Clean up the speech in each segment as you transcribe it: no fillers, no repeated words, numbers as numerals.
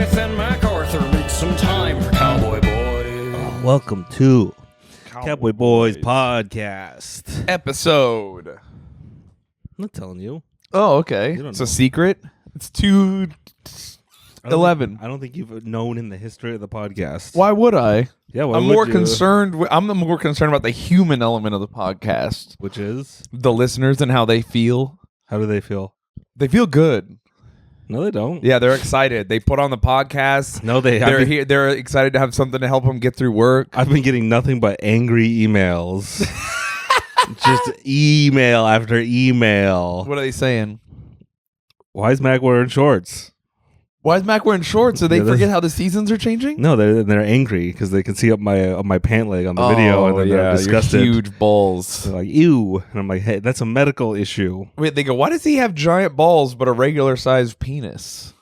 Smith and MacArthur make some time for Cowboy Boys. Welcome to Cowboy Boys Podcast. Episode. I'm not telling you. Oh, okay. You don't It's know. a secret. It's 2:11. I don't think you've known in the history of the podcast. Why would I? Yeah, why I'm would more you? concerned. I'm more concerned about the human element of the podcast, Which is? the listeners and how they feel. How do they feel? They feel good. No, they don't. Yeah, they're excited. They put on the podcast. No, they They're haven't. here. They're excited to have something to help them get through work. I've been getting nothing but angry emails. Just email after email. What are they saying? Why is Mac wearing shorts? Why is Mac wearing shorts? Did they Yeah, that's- forget how the seasons are changing? No, they're angry because they can see up my pant leg on the video, and then they're your disgusted. huge balls. They're like, ew. And I'm like, hey, that's a medical issue. Wait, they go, why does he have giant balls but a regular sized penis?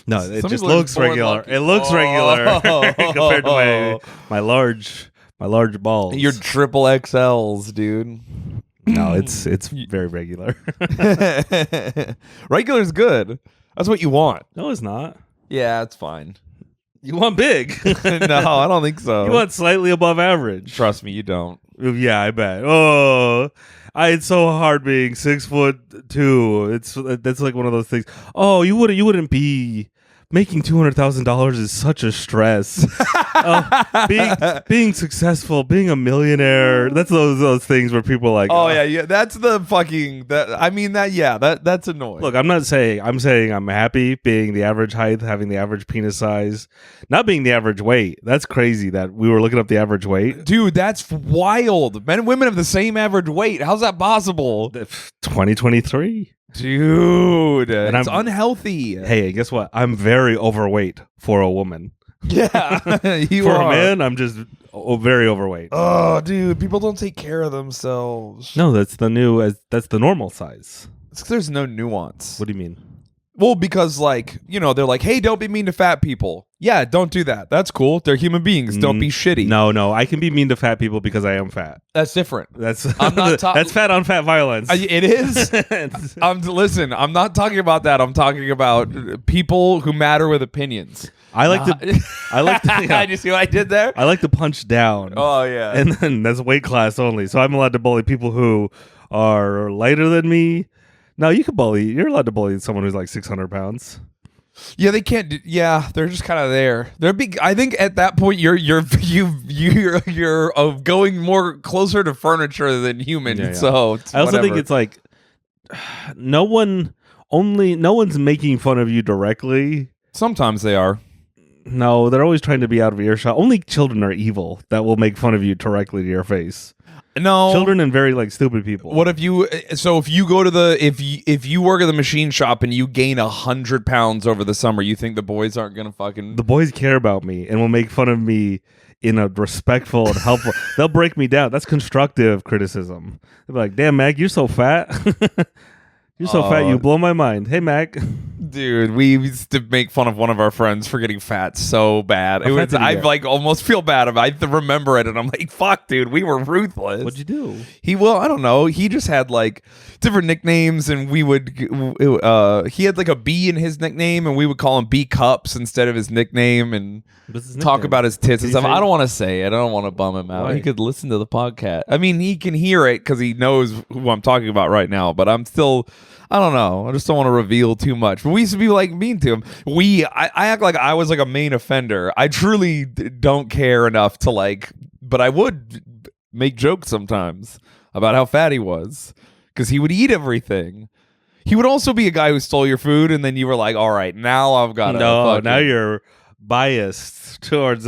No, it Some just people are looks born regular. lucky. It looks regular compared to my large balls. Your triple XLs, dude. No, it's very regular. Regular's good. That's what you want. No, it's not. Yeah, it's fine. You want big. No, I don't think so. You want slightly above average. Trust me, you don't. Yeah, I bet. Oh, it's so hard being 6'2". That's like one of those things. Oh, you wouldn't be making $200,000 is such a stress. Being successful, being a millionaire. That's those things where people are like. Oh yeah. That's the fucking. That's annoying. Look, I'm saying I'm happy being the average height, having the average penis size, not being the average weight. That's crazy that we were looking up the average weight. dude, that's wild. Men and women have the same average weight. How's that possible? 2023. Dude, And it's I'm- unhealthy. Hey, guess what? I'm very overweight for a woman. Yeah, you For are. a man, I'm just very overweight. Oh, dude, people don't take care of themselves. No, that's the normal size. There's no nuance. What do you mean? Well, because they're like, hey, don't be mean to fat people. Yeah, don't do that. That's cool. They're human beings. Don't be shitty. No, I can be mean to fat people because I am fat. That's different. That's I'm not that's fat on fat violence. It is. Listen, I'm not talking about that. I'm talking about people who matter with opinions. I like to yeah. You see what I did there? I like to punch down. Oh yeah. And then that's weight class only. So I'm allowed to bully people who are lighter than me. No, you're allowed to bully someone who's like 600 pounds. Yeah, they can't. They're just kind of there. They're big. I think at that point you're going more closer to furniture than human. Yeah. So I also think it's like no one's making fun of you directly. sometimes they are. No, they're always trying to be out of earshot. Only children are evil that will make fun of you directly to your face. No, Children and very stupid people. What if you? So if you go to if you work at the machine shop and you gain 100 pounds over the summer, you think the boys aren't gonna fucking? The boys care about me and will make fun of me in a respectful and helpful. They'll break me down. That's constructive criticism. They'll be like, "Damn, Mac, you're so fat. You're so fat. You blow my mind." Hey, Mac. Dude, we used to make fun of one of our friends for getting fat so bad. How fat did he I get? almost feel bad about it. I remember it, and I'm like, "Fuck, dude, we were ruthless." What'd you do? I don't know. He just had different nicknames, and we would. He had a B in his nickname, and we would call him B Cups instead of his nickname, and What's his talk nickname? about his tits Did and he stuff. say- I don't want to say it. I don't want to bum him out. Why? He could listen to the podcast. I mean, he can hear it because he knows who I'm talking about right now. But I'm still. I don't know. I just don't want to reveal too much. But we used to be mean to him. I act like I was a main offender. I truly don't care enough to but I would make jokes sometimes about how fat he was because he would eat everything. He would also be a guy who stole your food, and then you were like, "All right, now I've got to." No, now you're biased towards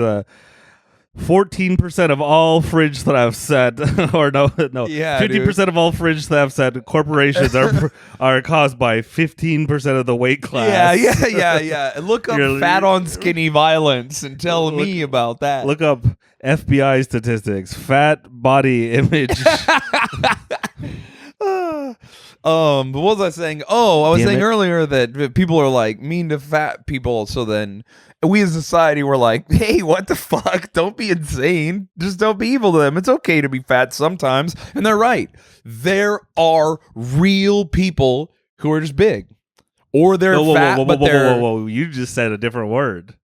14% of all fridge thefts said, or no, Yeah, 50% of all fridge thefts at corporations are caused by 15% of the weight class. Yeah. Look up You're- fat on skinny violence and tell me about that. Look up FBI statistics. Fat body image. But what was I saying? Oh, I was Damn saying it. earlier that people are mean to fat people. So then we as a society were like, hey, what the fuck? Don't be insane. Just don't be evil to them. It's okay to be fat sometimes. And they're right. There are real people who are just big. or they're fat, but they're whoa. You just said a different word.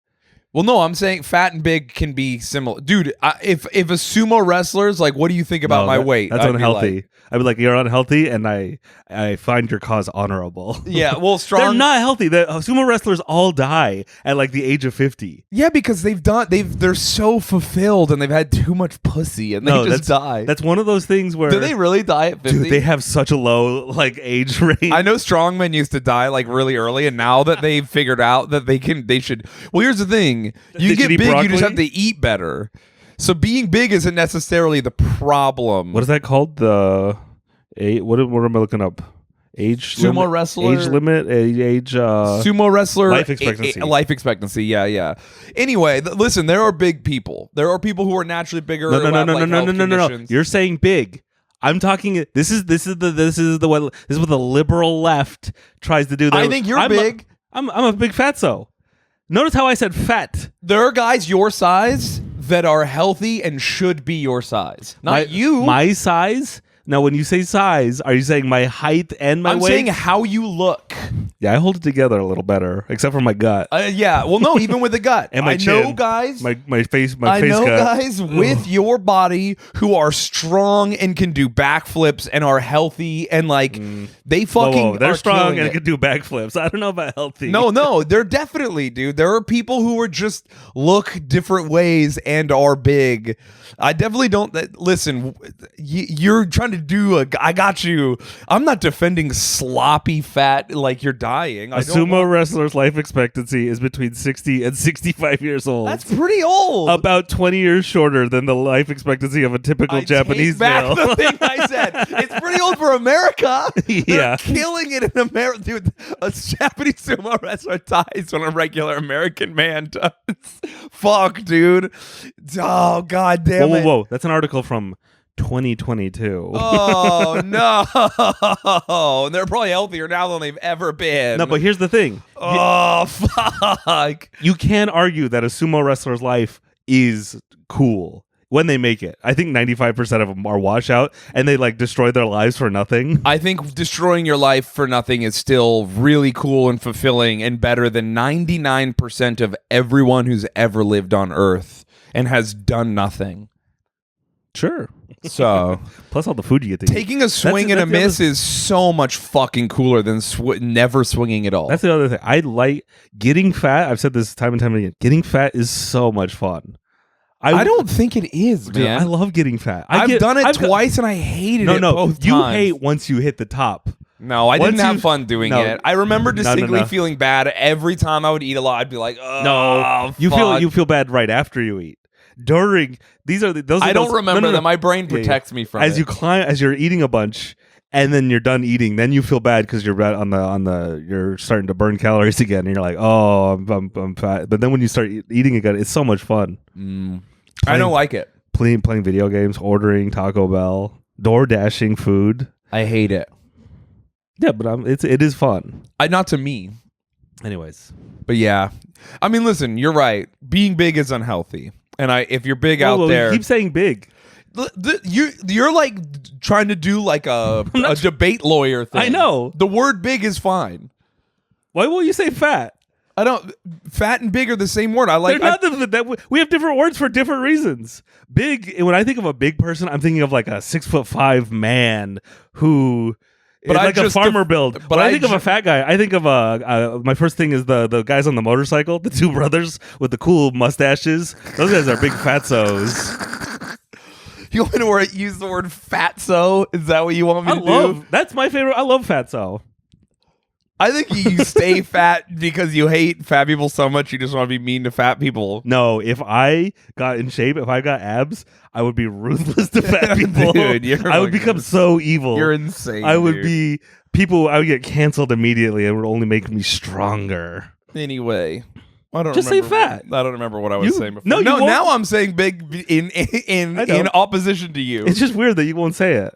Well, no, I'm saying fat and big can be similar, dude. If a sumo wrestler's like, what do you think about my weight? That's I'd unhealthy. I'd be like, you're unhealthy, and I find your cause honorable. Yeah, well, strong. They're not healthy. The sumo wrestlers all die at like the age of 50. Yeah, because they're so fulfilled and they've had too much pussy and they just die. That's one of those things where Do they really die at 50? dude, they have such a low like age rate. I know strongmen used to die like really early, and now that they've figured out that they should. Well, here's the thing: you get big, you just have to eat better. So being big isn't necessarily the problem. What is that called? What am I looking up? Age sumo limit, wrestler age limit, age sumo wrestler life expectancy. Life expectancy. Yeah. Anyway, listen, there are big people. There are people who are naturally bigger. No. You're saying big. I'm talking. This is what the liberal left tries to do. I think you're big. I'm a big fatso. Notice how I said fat. There are guys your size that are healthy and should be your size. Not you. My size? Now, when you say size, are you saying my height and my weight? I'm saying how you look. Yeah, I hold it together a little better, except for my gut. Yeah, well, no, even with the gut. And my I chin. know guys. My face I know gut. guys with your body who are strong and can do backflips and are healthy and like they fucking they're are strong and it. can do backflips. I don't know about healthy. No, they're definitely, dude. There are people who are just look different ways and are big. I definitely don't. Listen, you're trying to do I got you. I'm not defending sloppy fat like you're dying. A sumo wrestler's life expectancy is between 60 and 65 years old. That's pretty old. About 20 years shorter than the life expectancy of a typical Japanese male. The thing I said. It's pretty old for America. Yeah. They're killing it in America. Dude, a Japanese sumo wrestler dies when a regular American man does. Fuck, dude. Oh, god damn it. Whoa. That's an article from 2022. Oh, no. They're probably healthier now than they've ever been. No, but here's the thing. Oh, fuck. You can argue that a sumo wrestler's life is cool when they make it. I think 95% of them are washout and they like destroy their lives for nothing. I think destroying your life for nothing is still really cool and fulfilling and better than 99% of everyone who's ever lived on Earth and has done nothing. Sure. So, plus all the food you get to eat. Taking a swing and a miss is so much fucking cooler than never swinging at all. That's the other thing. I like getting fat. I've said this time and time again. Getting fat is so much fun. I don't think it is, dude, man. I love getting fat. I've done it twice and I hated it both times. You hate once you hit the top. No, I didn't have fun doing it. I remember distinctly No. feeling bad every time I would eat a lot. I'd be like, oh, no, you feel bad right after you eat. During I don't remember that. My brain protects me from as it. you climb, as you're eating a bunch, and then you're done eating. Then you feel bad because you're you're starting to burn calories again, and you're like, oh, I'm fat. But then when you start eating again, it's so much fun. I don't like it. Playing video games, ordering Taco Bell, door dashing food. I hate it. Yeah, but it is fun. Not to me. Anyways, but yeah, I mean, listen, you're right. Being big is unhealthy. And if you're big out there, you keep saying big. You're like trying to do like a debate lawyer thing. I know. The word big is fine. Why won't you say fat? I don't. Fat and big are the same word. I like. We have different words for different reasons. Big. When I think of a big person, I'm thinking of like a 6'5" man who. But like a farmer build. But when I think of a fat guy, I think of my first thing is the guys on the motorcycle, the two brothers with the cool mustaches. Those guys are big fatsos. You want to use the word fatso? Is that what you want me to do? That's my favorite. I love fatso. I think you stay fat because you hate fat people so much you just want to be mean to fat people. No, if I got in shape, if I got abs, I would be ruthless to fat people. Dude, I would become so evil. You're insane. I would get canceled immediately. It would only make me stronger. Anyway. I don't just remember. say fat. I don't remember what I was saying before. No, now I'm saying big in opposition to you. It's just weird that you won't say it.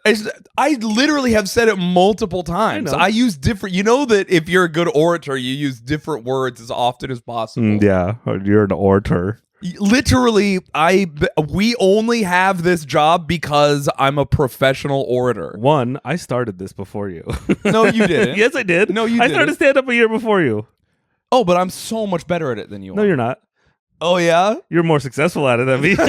I literally have said it multiple times. I use different. You know that if you're a good orator, you use different words as often as possible. Yeah, you're an orator. Literally, we only have this job because I'm a professional orator. One, I started this before you. No, you didn't. Yes, I did. No, you I didn't. started stand-up a year before you. Oh, but I'm so much better at it than you No, are. you're not. Oh, yeah? You're more successful at it than me. You're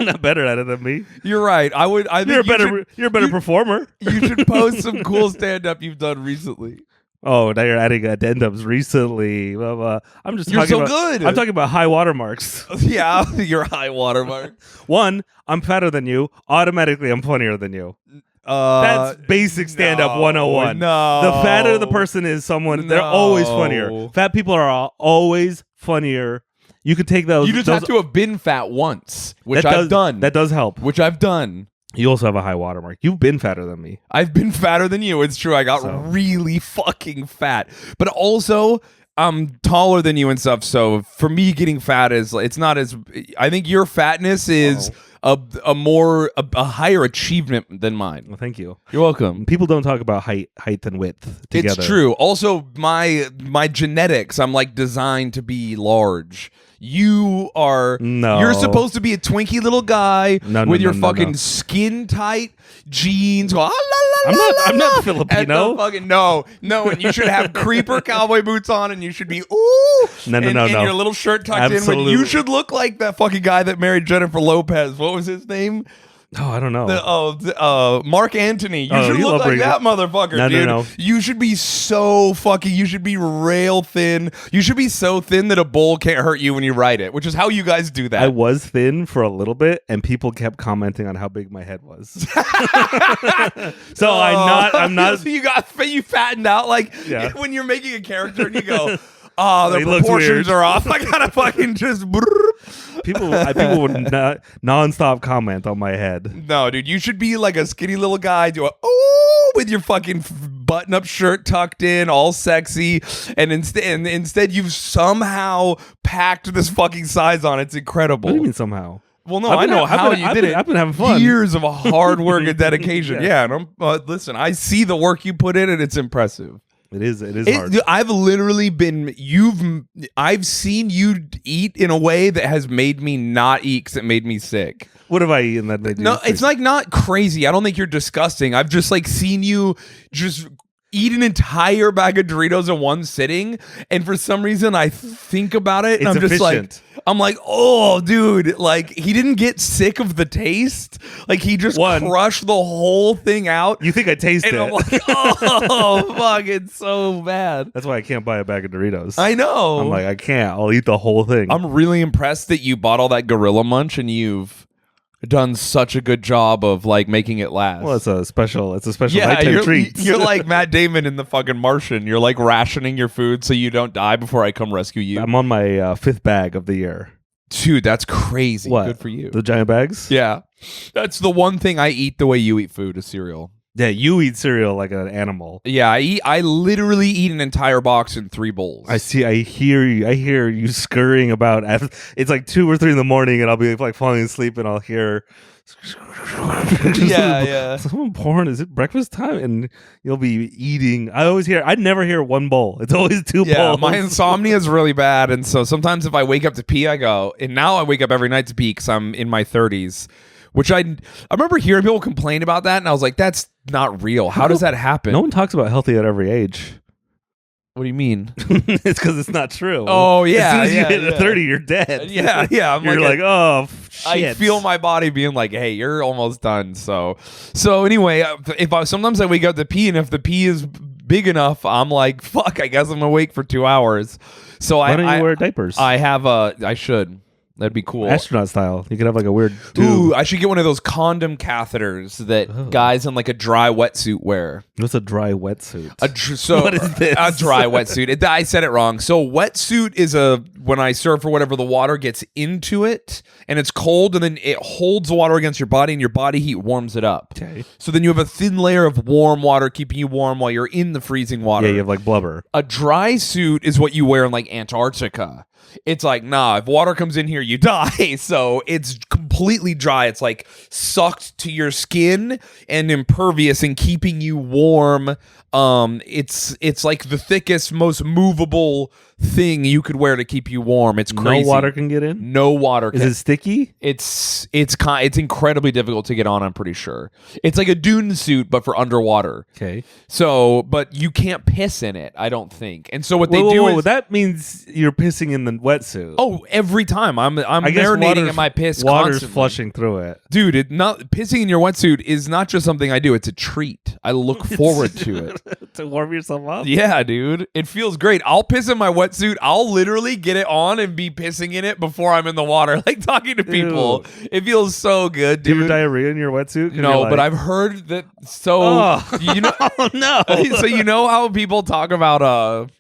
not better at it than me. You're right. I think You're a better performer. You should post some cool stand-up you've done recently. Oh, now you're adding addendums recently. Blah, blah. I'm just You're talking so about, good. I'm talking about high watermarks. Yeah, your high watermark. One, I'm fatter than you. Automatically, I'm funnier than you. That's basic stand-up 101. No. The fatter the person is, they're always funnier. Fat people are always funnier. You could take those. You just have to have been fat once, which I've I've done. That does help. Which I've done. You also have a high watermark. You've been fatter than me. I've been fatter than you. It's true. I got really fucking fat. But also, I'm taller than you and stuff. So for me, getting fat it's not as. I think your fatness is a higher achievement than mine. Well, thank you. You're welcome. People don't talk about height and width together. It's true. Also, my genetics, I'm like designed to be large. You are. No. You're supposed to be a twinky little guy with your fucking no. skin tight jeans. Go, ah, la, la, I'm not la, Filipino. No, and you should have creeper cowboy boots on, and you should be ooh. No. And your little shirt tucked in. When you should look like that fucking guy that married Jennifer Lopez. What was his name? Oh, I don't know. Mark Antony. You should look like that motherfucker, dude. No. You should be so fucking. You should be rail thin. You should be so thin that a bull can't hurt you when you ride it, which is how you guys do that. I was thin for a little bit, and people kept commenting on how big my head was. So I'm not. You fattened out like when you're making a character and you go, oh, the proportions are off. I gotta fucking just. People would not nonstop comment on my head. No, dude, you should be like a skinny little guy, with your fucking button-up shirt tucked in, all sexy, and instead you've somehow packed this fucking size on. It's incredible. What do you mean somehow? Well, no, I know how you did it. I've been having fun. Years of hard work and dedication. Yeah, and listen, I see the work you put in, and it's impressive. It is hard. I've literally I've seen you eat in a way that has made me not eat because it made me sick. What have I eaten that made you sick? It's like not crazy. I don't think you're disgusting. I've just like seen you just eat an entire bag of Doritos in one sitting, and for some reason I think about it and I'm just efficient. like, oh, dude, like he didn't get sick of the taste. Like he just crushed the whole thing out. You think I taste it? I'm like, oh, fuck, it's so bad. That's why I can't buy a bag of Doritos. I know. I'm like, I can't. I'll eat the whole thing. I'm really impressed that you bought all that Gorilla Munch and you've done such a good job of like making it last. Well, it's a special nighttime treat. You're like Matt Damon in the fucking Martian. You're like rationing your food so you don't die before I come rescue you. I'm on my fifth bag of the year. Dude, that's crazy. What? Good for you. The giant bags? Yeah. That's the one thing I eat the way you eat food is cereal. Yeah, you eat cereal like an animal. Yeah, I literally eat an entire box in 3 bowls. I hear you scurrying about. It's like 2 or 3 in the morning, and I'll be like falling asleep, and I'll hear. Yeah. Someone porn. Is it breakfast time? And you'll be eating. I never hear 1 bowl. It's always 2 bowls. My insomnia is really bad, and so sometimes if I wake up to pee, I go. And now I wake up every night to pee because I'm in my 30s. Which I remember hearing people complain about that, and I was like, that's not real. How does that happen? No one talks about healthy at every age. What do you mean? It's because it's not true. Oh, yeah. As soon as you hit 30, you're dead. Yeah. You're like, oh, shit. I feel my body being like, hey, you're almost done. So anyway, sometimes I wake up to pee, and if the pee is big enough, I'm like, fuck, I guess I'm awake for 2 hours. So why don't you wear diapers? I should. That'd be cool. Astronaut style. You could have like a weird tube. Ooh, I should get one of those condom catheters that guys in like a dry wetsuit wear. What's a dry wetsuit? What is this? A dry wetsuit. I said it wrong. So wetsuit is when I surf or whatever, the water gets into it and it's cold and then it holds the water against your body and your body heat warms it up. Okay. So then you have a thin layer of warm water keeping you warm while you're in the freezing water. Yeah, you have like blubber. A dry suit is what you wear in like Antarctica. It's like, nah, if water comes in here, you die. So it's completely dry. It's like sucked to your skin and impervious and keeping you warm. It's like the thickest, most movable thing you could wear to keep you warm. It's crazy. No water can get in? No water. Is it sticky? It's incredibly difficult to get on, I'm pretty sure. It's like a dune suit, but for underwater. Okay. So, but you can't piss in it, I don't think. And so what they do is... that means you're pissing in the wetsuit. Oh, every time. I'm I guess marinating in my piss water's constantly. flushing through it. Dude, pissing in your wetsuit is not just something I do. It's a treat. I look forward to it. To warm yourself up? Yeah, dude. It feels great. I'll piss in my wetsuit. I'll literally get it on and be pissing in it before I'm in the water, like talking to people. Ew. It feels so good, Do you dude. have diarrhea in your wetsuit? No, but I've heard that. So you know, oh no. so you know how people talk about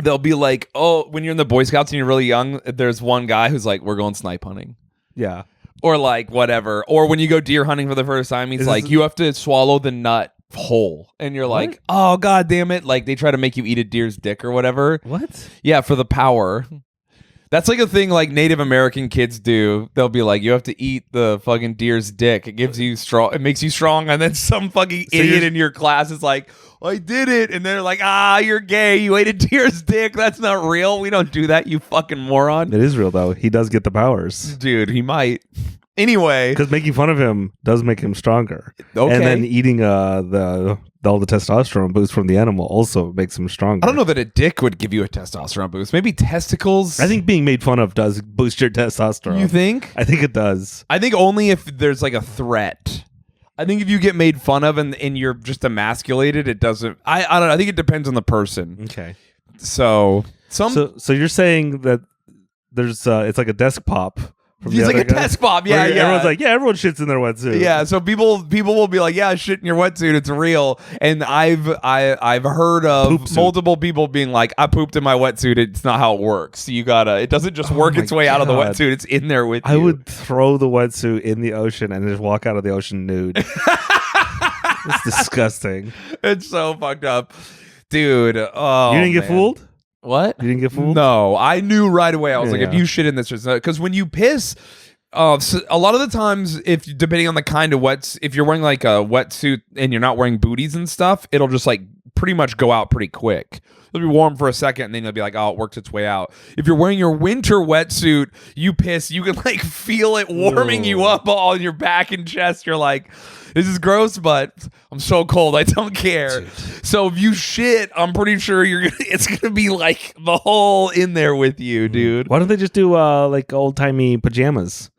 they'll be like, oh, when you're in the Boy Scouts and you're really young, there's one guy who's like, we're going snipe hunting. Yeah. Or like whatever. Or when you go deer hunting for the first time, he's like, you have to swallow the nut whole. And you're like, oh, God damn it. Like they try to make you eat a deer's dick or whatever. What? Yeah, for the power. That's like a thing like Native American kids do. They'll be like, you have to eat the fucking deer's dick. It gives you strong. It makes you strong. And then some fucking idiot in your class is like, I did it. And they're like, you're gay. You ate a deer's dick. That's not real. We don't do that, you fucking moron. It is real, though. He does get the powers. Dude, he might. Anyway. Because making fun of him does make him stronger. Okay. And then eating all the testosterone boost from the animal also makes him stronger. I don't know that a dick would give you a testosterone boost. Maybe testicles. I think being made fun of does boost your testosterone. You think? I think it does. I think only if there's like a threat. I think if you get made fun of and you're just emasculated, it doesn't. I don't know. I think it depends on the person. Okay. So you're saying that there's it's like a desk pop. He's like a test pop. Yeah, yeah. Everyone's like, yeah, everyone shits in their wetsuit. Yeah, so people will be like, yeah, shit in your wetsuit, it's real. And I've heard of Poopsuit. multiple people being like, I pooped in my wetsuit. It's not how it works. You gotta. It doesn't just work its way out of the God. wetsuit. It's in there with you. I would throw the wetsuit in the ocean and just walk out of the ocean nude. It's disgusting. It's so fucked up, dude. Oh, you didn't get fooled? What? You didn't get fooled? No, I knew right away. I was like, Yeah. if you shit in this, because when you piss, so a lot of the times, if depending on the kind of if you're wearing like a wetsuit and you're not wearing booties and stuff, it'll just like pretty much go out pretty quick. It'll be warm for a second, and then you'll be like, oh, it worked its way out. If you're wearing your winter wetsuit, you piss, you can like feel it warming you up all in your back and chest. You're like, this is gross, but I'm so cold, I don't care. Dude. So if you shit, I'm pretty sure it's gonna be like the whole in there with you, dude. Why don't they just do like old timey pajamas?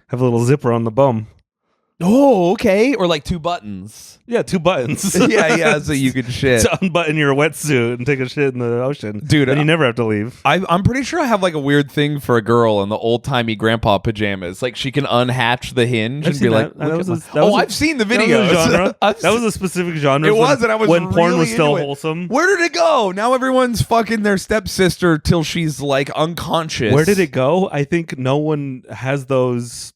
Have a little zipper on the bum. Oh, okay. Or like 2 buttons. Yeah, 2 buttons. yeah, so you can shit. To unbutton your wetsuit and take a shit in the ocean. Dude, and you never have to leave. I'm pretty sure I have like a weird thing for a girl in the old-timey grandpa pajamas. Like she can unhatch the hinge and be like, I've seen the video. That was a specific genre. It was, and I was when really porn was still into it. wholesome. Where did it go? Now everyone's fucking their stepsister till she's like unconscious. Where did it go? I think no one has those.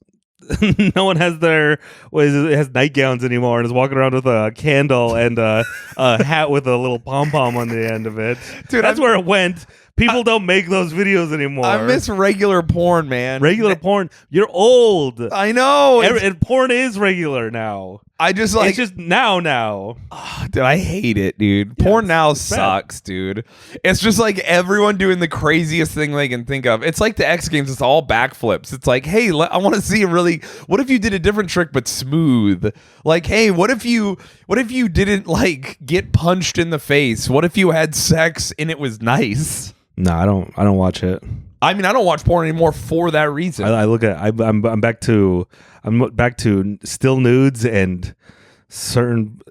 No one has has nightgowns anymore and is walking around with a candle and a hat with a little pom-pom on the end of it. Dude, that's where it went. People don't make those videos anymore. I miss regular porn, man. Regular porn. You're old. I know. And porn is regular now. I just like it's just now. Oh, dude, I hate it, dude. Porn now sucks, dude. It's just like everyone doing the craziest thing they can think of. It's like the X Games. It's all backflips. It's like, hey, I want to see a really. What if you did a different trick but smooth? Like, hey, what if you didn't like get punched in the face? What if you had sex and it was nice? No, I don't watch it. I mean, I don't watch porn anymore for that reason. I look at. I'm back to still nudes and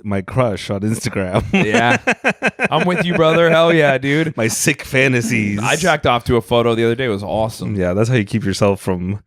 my crush on Instagram. Yeah, I'm with you, brother. Hell yeah, dude. My sick fantasies. I jacked off to a photo the other day. It was awesome. Yeah, that's how you keep yourself from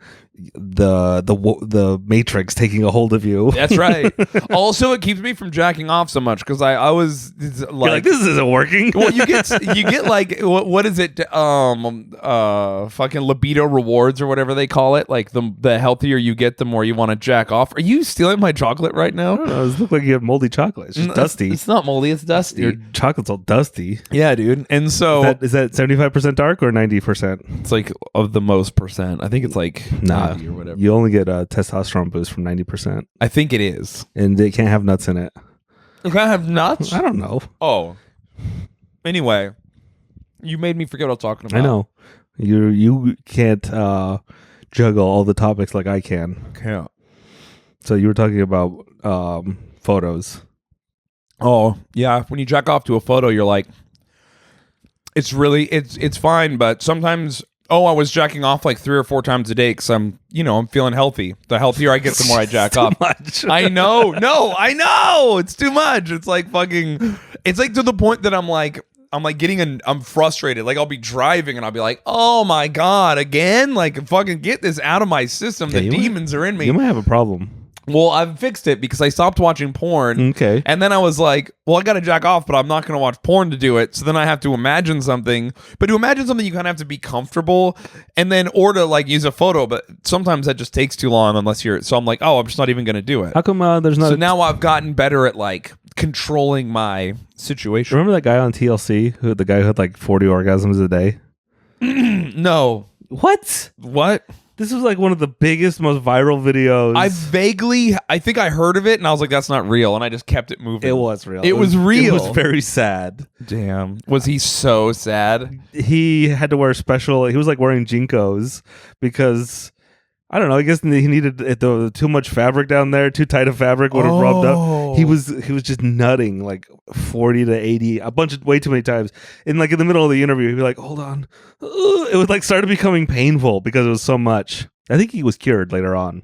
the Matrix taking a hold of you. That's right. Also, it keeps me from jacking off so much because I was like, this isn't working. Well, you get like what is it? Fucking libido rewards or whatever they call it. Like the healthier you get, the more you want to jack off. Are you stealing my chocolate right now? I don't know. It looks like you have moldy chocolate. It's just dusty. It's not moldy. It's dusty. Your chocolate's all dusty. Yeah, dude. And so is that 75% dark or 90%? It's like of the most percent. I think it's like nah. Or whatever. You only get a testosterone boost from 90%. I think it is. And they can't have nuts in it. You can't have nuts? I don't know. Oh. Anyway. You made me forget what I was talking about. I know. You can't juggle all the topics like I can. Yeah. So you were talking about photos. Oh, yeah. When you jack off to a photo, you're like, it's fine, but sometimes, I was jacking off like 3 or 4 times a day because I'm feeling healthy. The healthier I get, the more I jack off. Much. I know. No, I know. It's too much. It's like it's like to the point that I'm frustrated. Like I'll be driving and I'll be like, oh my God, again? Like fucking get this out of my system. The demons are in me. You might have a problem. Well, I've fixed it because I stopped watching porn. Okay. And then I was like, well, I got to jack off, but I'm not going to watch porn to do it. So then I have to imagine something. But to imagine something, you kind of have to be comfortable or to like use a photo. But sometimes that just takes too long unless you're. So I'm like, I'm just not even going to do it. How come there's not? So now I've gotten better at like controlling my situation. Remember that guy on TLC, the guy who had like 40 orgasms a day? No. What? This was like one of the biggest, most viral videos. I think I heard of it and I was like, that's not real. And I just kept it moving. It was real. It was real. It was very sad. Damn. Was he so sad? He had to wear he was like wearing Jinkos because, I don't know, I guess he needed too much fabric down there. Too tight of fabric would have rubbed up. He was just nutting like 40 to 80, way too many times. And like in the middle of the interview, he'd be like, hold on. It would like started becoming painful because it was so much. I think he was cured later on.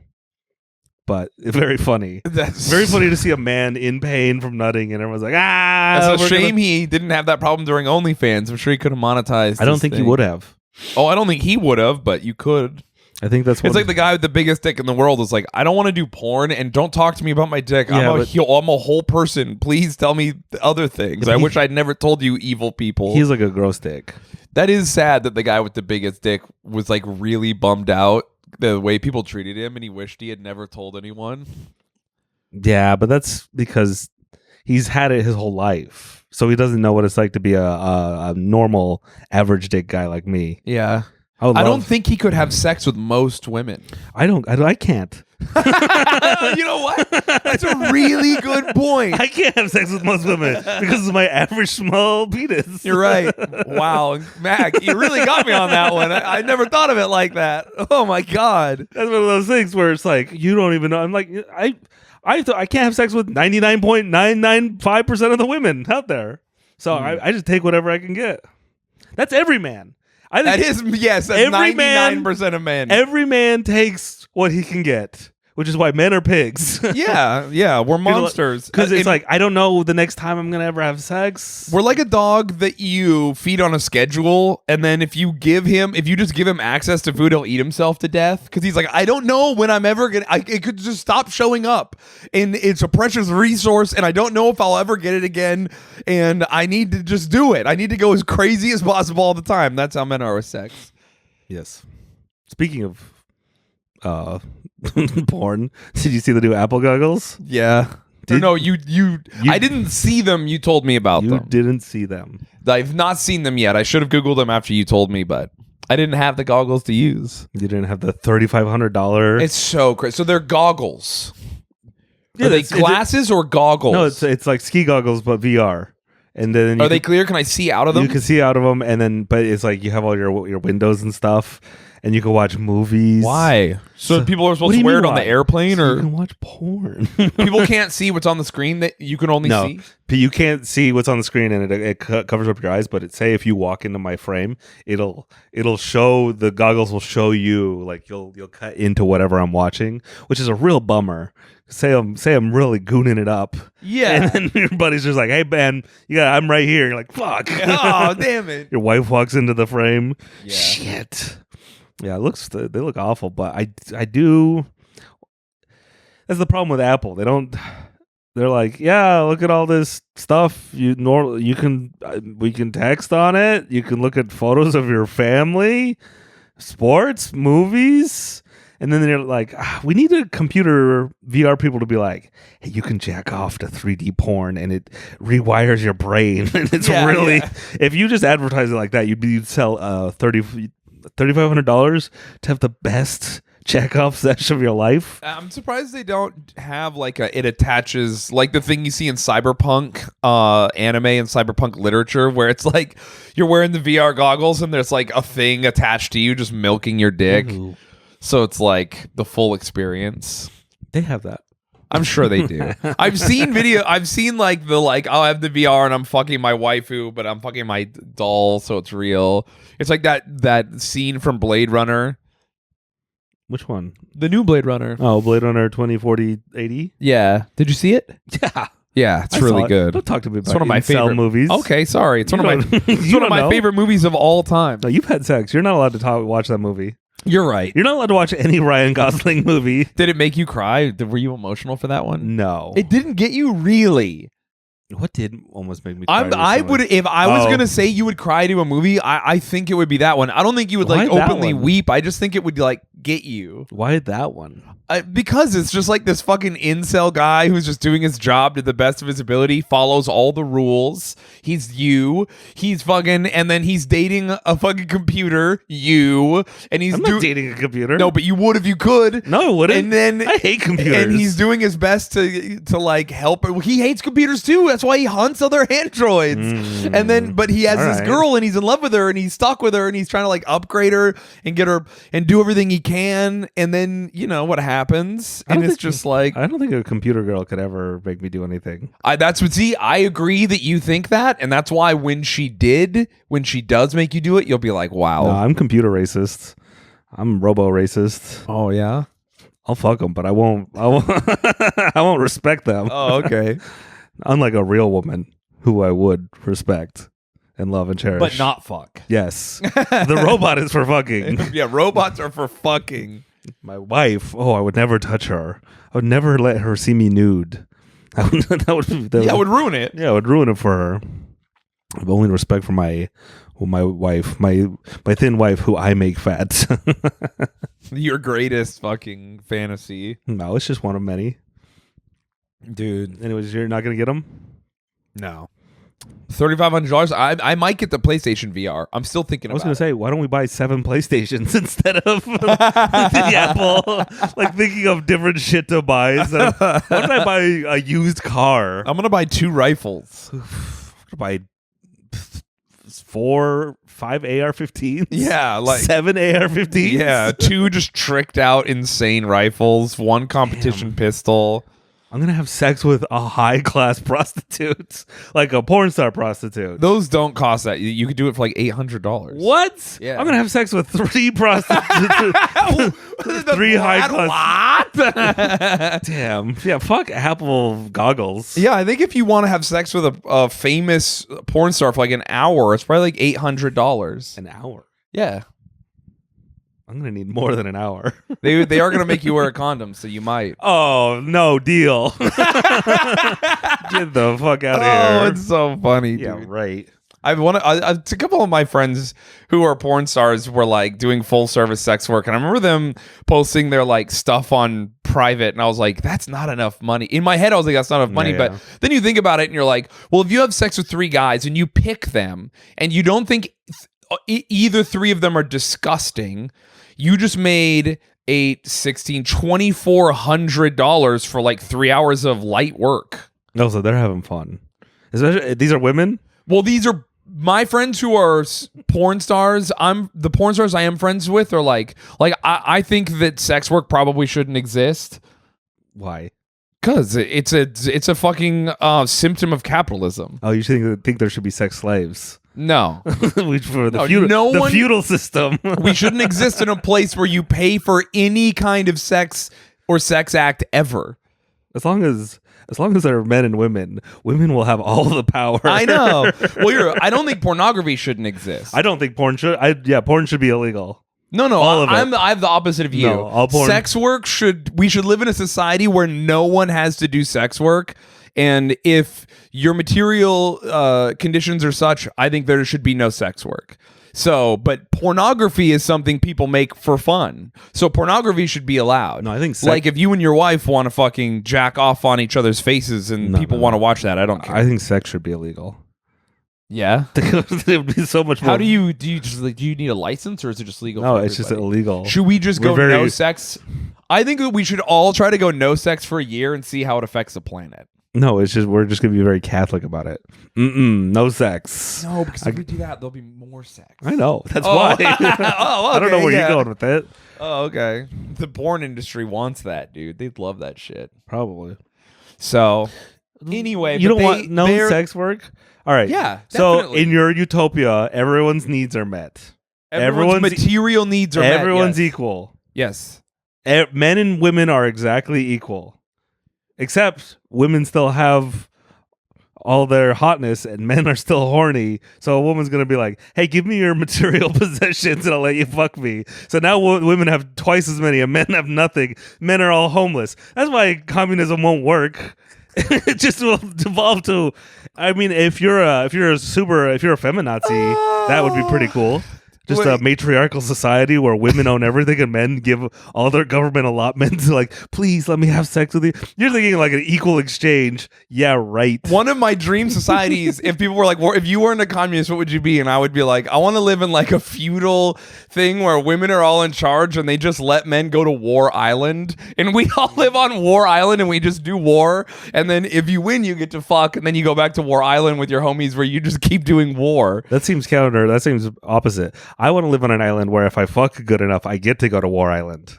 But very funny. That's very funny to see a man in pain from nutting and everyone's like, That's a shame he didn't have that problem during OnlyFans. I'm sure he could have monetized. I don't think he would have. Oh, I don't think he would have, but you could. I think that's it's like the guy with the biggest dick in the world is like, I don't want to do porn and don't talk to me about my dick. Yeah, I'm a whole person. Please tell me the other things. I wish I'd never told you, evil people. He's like a gross dick. That is sad that the guy with the biggest dick was like really bummed out the way people treated him and he wished he had never told anyone. Yeah, but that's because he's had it his whole life. So he doesn't know what it's like to be a normal average dick guy like me. Yeah. I don't think he could have sex with most women. I can't. You know what? That's a really good point. I can't have sex with most women because of my average small penis. You're right. Wow. Mac, you really got me on that one. I never thought of it like that. Oh my God. That's one of those things where it's like, you don't even know. I'm like, I can't have sex with 99.995% of the women out there. So I just take whatever I can get. That's every man. That's 99% of men. Every man takes what he can get, which is why men are pigs. Yeah, we're monsters. Because it's like, I don't know the next time I'm going to ever have sex. We're like a dog that you feed on a schedule, and then if you just give him access to food, he'll eat himself to death. Because he's like, I don't know when I'm ever going to, it could just stop showing up. And it's a precious resource, and I don't know if I'll ever get it again. And I need to just do it. I need to go as crazy as possible all the time. That's how men are with sex. Yes. Speaking of porn, did you see the new Apple goggles? Yeah. I didn't see them. You told me about them. You didn't see them. I've not seen them yet. I should have Googled them after you told me, but I didn't have the goggles to use. You didn't have the $3,500. It's so crazy. So they're goggles. Yeah, are they glasses or goggles? No, it's like ski goggles, but VR. And then are they clear? Can I see out of them? You can see out of them, and then but it's like you have all your windows and stuff, and you can watch movies. Why? So people are supposed to wear it on the airplane, or you can watch porn. People can't see what's on the screen that you can only see. You can't see what's on the screen, and it covers up your eyes. But say if you walk into my frame, it'll show the goggles will show you like you'll cut into whatever I'm watching, which is a real bummer. Say I'm really gooning it up. Yeah. And then your buddy's just like, hey, man, I'm right here. You're like, fuck. Oh, damn it. Your wife walks into the frame. Yeah. Shit. Yeah, they look awful, but I do. That's the problem with Apple. They're like, yeah, look at all this stuff. We can text on it. You can look at photos of your family, sports, movies. And then they're like, we need a computer VR people to be like, hey, you can jack off to 3D porn and it rewires your brain. And it's if you just advertise it like that, you'd sell $3,500 to have the best Chekhov session of your life. I'm surprised they don't have like it attaches like the thing you see in cyberpunk anime and cyberpunk literature where it's like you're wearing the VR goggles and there's like a thing attached to you just milking your dick. Ooh. So it's like the full experience. They have that. I'm sure they do. I've seen like I'll have the VR and I'm fucking my waifu, but I'm fucking my doll, so it's real. It's like that scene from Blade Runner. Which one? The new Blade Runner. Oh, Blade Runner 2040-80? Yeah. Did you see it? Yeah. Yeah, it's I really saw it. good. Don't talk to me about It's one of my incel favorite movies. Okay, sorry. It's one of my You one of my don't know. favorite movies of all time. No, you've had sex. You're not allowed to watch that movie. You're right. You're not allowed to watch any Ryan Gosling movie. Did it make you cry? Were you emotional for that one? No. It didn't get you really. What did almost make me cry? I would if I was Oh. gonna say you would cry to a movie. I think it would be that one. I don't think you would like Why that openly one? weep. I just think it would like get you. Why that one? Because it's just like this fucking incel guy who's just doing his job to the best of his ability, follows all the rules. He's fucking, and then he's dating a fucking computer, and he's I'm not dating a computer. No, but you would if you could. No, it wouldn't. And then I hate computers. And he's doing his best to like help. He hates computers too. That's why he hunts other androids. And then, but he has All this right. girl, and he's in love with her, and he's stuck with her, and he's trying to like upgrade her and get her and do everything he can. And then you know what happens, I don't and it's think- just like I don't think a computer girl could ever make me do anything. I agree that you think that, and that's why when she does make you do it, you'll be like, wow. No, I'm computer racist. I'm robo racist. Oh yeah. I'll fuck them, but I won't. I won't respect them. Oh okay. Unlike a real woman who I would respect and love and cherish. But not fuck. Yes. The robot is for fucking. Yeah, robots are for fucking. My wife, I would never touch her. I would never let her see me nude. That Would ruin it. Yeah, it would ruin it for her. I have only respect for my wife, my thin wife who I make fat. Your greatest fucking fantasy. No, it's just one of many. Dude. Anyways, you're not going to get them? No. $3,500. I might get the PlayStation VR. I'm still thinking I was about going to say, why don't we buy 7 PlayStations instead of the Apple? Like thinking of different shit to buy. Instead of, why don't I buy a used car? I'm going to buy 2 rifles. Buy 4, 5 AR-15s? Yeah, like 7 AR-15s? yeah, 2 just tricked out insane rifles, 1 competition pistol. I'm going to have sex with a high-class prostitute, like a porn star prostitute. Those don't cost that. You could do it for like $800. What? Yeah. I'm going to have sex with 3 prostitutes. 3 high-class. What? Damn. Yeah, fuck Apple goggles. Yeah, I think if you want to have sex with a famous porn star for like an hour, it's probably like $800. An hour. Yeah. I'm going to need more than an hour. They are going to make you wear a condom, so you might. Oh, no deal. Get the fuck out of Oh, here. it's so funny, Yeah, dude. right. A couple of my friends who are porn stars were like doing full service sex work, and I remember them posting their like stuff on private, and I was like, that's not enough money. In my head, I was like, that's not enough money. Yeah. But then you think about it, and you're like, well, if you have sex with 3 guys and you pick them, and you don't think either 3 of them are disgusting, you just made $2,400 for like 3 hours of light work. No, so they're having fun. Especially, these are women? Well, these are my friends who are porn stars. The porn stars I am friends with are like I think that sex work probably shouldn't exist Why? because it's a fucking symptom of capitalism. Oh, you think there should be sex slaves? No, Which for the No, feudal system. we shouldn't exist in a place where you pay for any kind of sex or sex act ever. As long as there are men and women will have all the power. I know. Well, I don't think pornography shouldn't exist. I don't think porn should. Porn should be illegal. No, All of it. I have the opposite of you. No, all porn- Sex work we should live in a society where no one has to do sex work. And if your material conditions are such, I think there should be no sex work. So, but pornography is something people make for fun. So pornography should be allowed. No, I think like if you and your wife want to fucking jack off on each other's faces and people want to watch that, I don't care. I think sex should be illegal. Yeah. It would be so much more. How do you just like, do you need a license or is it just legal? No, for it's just everybody? illegal. Should we just We're go very- no sex? I think that we should all try to go no sex for a year and see how it affects the planet. No, it's just we're just gonna be very Catholic about it. No sex. No, because if we do that, there'll be more sex. I know. That's Oh. why. Oh, I don't know okay, where yeah. you're going with it. Oh, okay. The porn industry wants that, dude. They'd love that shit. Probably. So, anyway, You but don't want no they're- sex work? All right. Yeah, So definitely. in your utopia, everyone's needs are met. Everyone's material needs are met. Everyone's Yes. equal. Yes. Men and women are exactly equal. Except women still have all their hotness and men are still horny. So a woman's going to be like, hey, give me your material possessions and I'll let you fuck me. So now women have twice as many and men have nothing. Men are all homeless. That's why communism won't work. It just will devolve to, I mean, if you're a feminazi, that would be pretty cool. Just a Wait. matriarchal society where women own everything and men give all their government allotments. Like, please let me have sex with you. You're thinking like an equal exchange. Yeah, right. One of my dream societies, if people were like, well, if you weren't a communist, what would you be? And I would be like, I want to live in like a feudal thing where women are all in charge and they just let men go to War Island. And we all live on War Island and we just do war. And then if you win, you get to fuck. And then you go back to War Island with your homies where you just keep doing war. That seems counter. That seems opposite. I want to live on an island where if I fuck good enough, I get to go to War Island.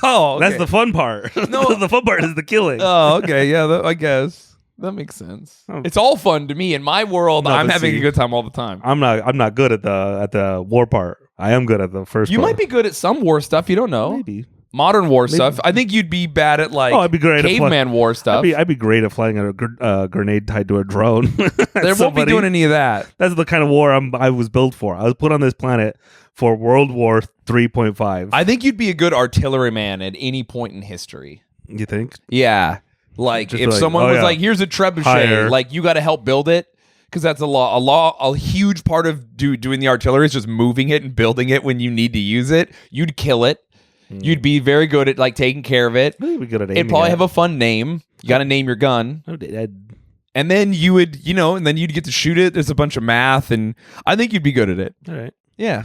Oh, okay. That's the fun part. No. The fun part is the killing. Oh, okay. Yeah, I guess. That makes sense. Oh. It's all fun to me. In my world, No, I'm but having see, a good time all the time. I'm not good at the war part. I am good at the first You part. might be good at some war stuff. You don't know. Maybe. Modern war stuff. I think you'd be bad at like I'd be great at caveman war stuff. I'd be great at flying a grenade tied to a drone. They won't be doing any of that. That's the kind of war I was built for. I was put on this planet for World War 3.5. I think you'd be a good artilleryman at any point in history. You think? Yeah. Like Just if like, someone oh, was yeah. like, here's a trebuchet, Hire. like you got to help build it. Because that's a huge part of doing the artillery is just moving it and building it when you need to use it. You'd kill it. You'd be very good at like taking care of it. I'd be good at It'd aiming probably at. have a fun name. You got to name your gun. I'd- And then you would, and then you'd get to shoot it. There's a bunch of math, and I think you'd be good at it. all right. Yeah.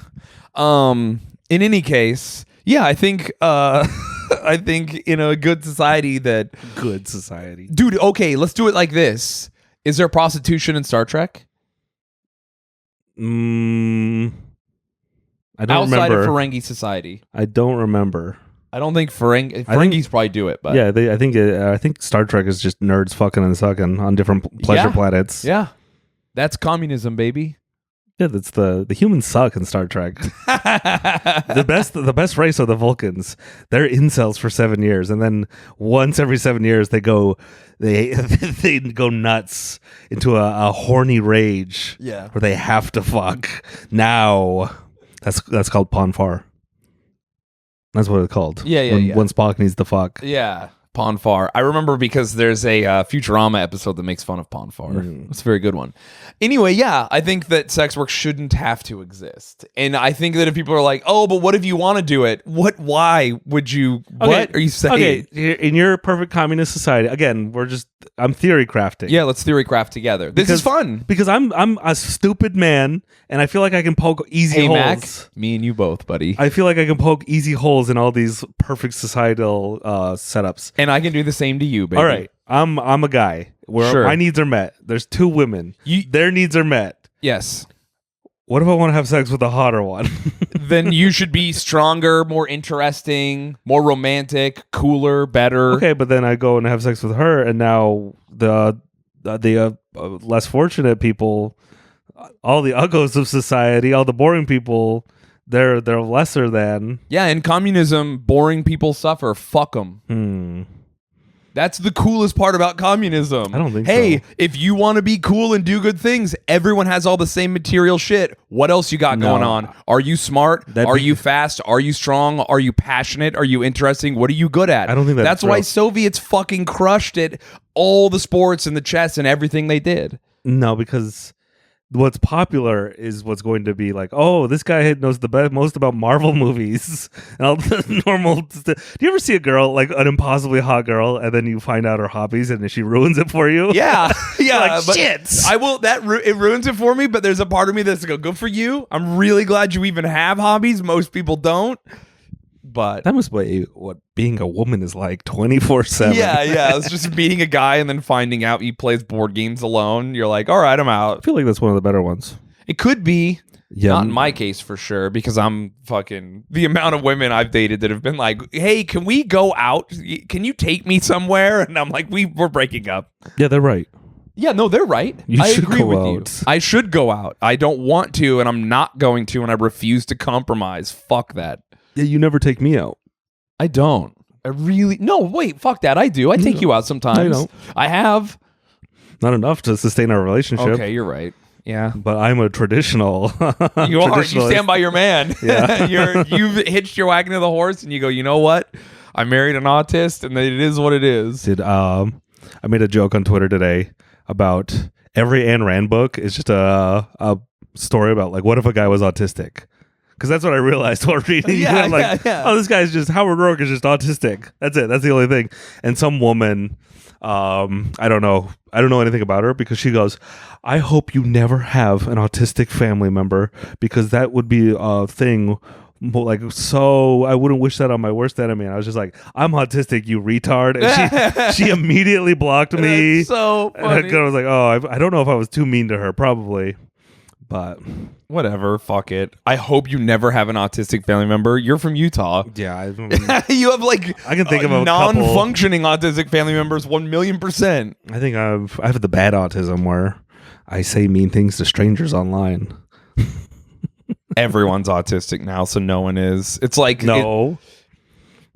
In any case, yeah, I think I think in a good society that Good society. dude, okay, let's do it like this. Is there prostitution in Star Trek? I don't Outside remember. of Ferengi society. I don't remember. I don't think Ferengis probably do it, but Yeah, I think Star Trek is just nerds fucking and sucking on different pleasure Yeah. planets. yeah. That's communism, baby. Yeah, that's the humans suck in Star Trek. the best race are the Vulcans. They're incels for 7 years, and then once every 7 years they go nuts into a horny rage. Yeah. where they have to fuck. Now that's called Ponfar. That's what it's called. Yeah, when, yeah. When Spock needs to fuck. Yeah. Ponfar. I remember because there's a Futurama episode that makes fun of Ponfar. It's a very good one. Anyway, yeah, I think that sex work shouldn't have to exist. And I think that if people are like, oh, but what if you want to do it? Why would you? What are you saying? Okay, in your perfect communist society, again, I'm theory crafting. Yeah, let's theory craft together. This is fun. Because I'm a stupid man and I feel like I can poke easy Hey, holes. Mac, me and you both, buddy. I feel like I can poke easy holes in all these perfect societal setups. And I can do the same to you, baby. All right, I'm a guy where Sure. my needs are met. There's two women. Their needs are met. Yes. What if I want to have sex with a hotter one? Then you should be stronger, more interesting, more romantic, cooler, better. Okay, but then I go and have sex with her, and now the less fortunate people, all the uggos of society, all the boring people, they're lesser than. Yeah, in communism, boring people suffer. Fuck them. That's the coolest part about communism. I don't think Hey, so. if you want to be cool and do good things, everyone has all the same material shit. What else you got going on? Are you smart? Are you fast? Are you strong? Are you passionate? Are you interesting? What are you good at? I don't think that's that's why real. Soviets fucking crushed it. All the sports and the chess and everything they did. No, because what's popular is what's going to be like, oh, this guy knows the most about Marvel movies and all the normal do you ever see a girl, like an impossibly hot girl, and then you find out her hobbies and then she ruins it for you? Yeah. Yeah. Like, but shit. I will, it ruins it for me, but there's a part of me that's like, good for you. I'm really glad you even have hobbies. Most people don't. But That must be what being a woman is like 24/7. yeah. It's just meeting a guy and then finding out he plays board games alone. You're like, all right, I'm out. I feel like that's one of the better ones. It could be. Yeah. Not in my case for sure, because I'm fucking the amount of women I've dated that have been like, hey, can we go out? Can you take me somewhere? And I'm like, we're breaking up. Yeah, they're right. Yeah, no, they're right. You I should agree go with out. you. I should go out. I don't want to, and I'm not going to, and I refuse to compromise. Fuck that. Yeah, you never take me out. I don't. I really no. Wait, fuck that. I do. I take you out sometimes. I don't. I have. Not enough to sustain our relationship. Okay, you're right. Yeah, But I'm a traditional. you are. You stand by your man. Yeah. You've hitched your wagon to the horse, and you go. You know what? I married an autist, and it is what it is. I made a joke on Twitter today about every Ayn Rand book is just a story about like what if a guy was autistic. Because that's what I realized while reading. Yeah, I'm like, yeah. oh, this guy's just Howard Rourke is just autistic. That's it. That's the only thing. And some woman, I don't know anything about her because she goes, I hope you never have an autistic family member because that would be a thing. Like, so I wouldn't wish that on my worst enemy. And I was just like, I'm autistic, you retard. And she immediately blocked me. That's so funny. And I was like, oh, I don't know if I was too mean to her, probably. But whatever, fuck it. I hope you never have an autistic family member. You're from Utah. yeah, You have like I can think of a non-functioning autistic family members 1,000,000%. I think I have the bad autism where I say mean things to strangers online. Everyone's autistic now, so no one is. It's like No,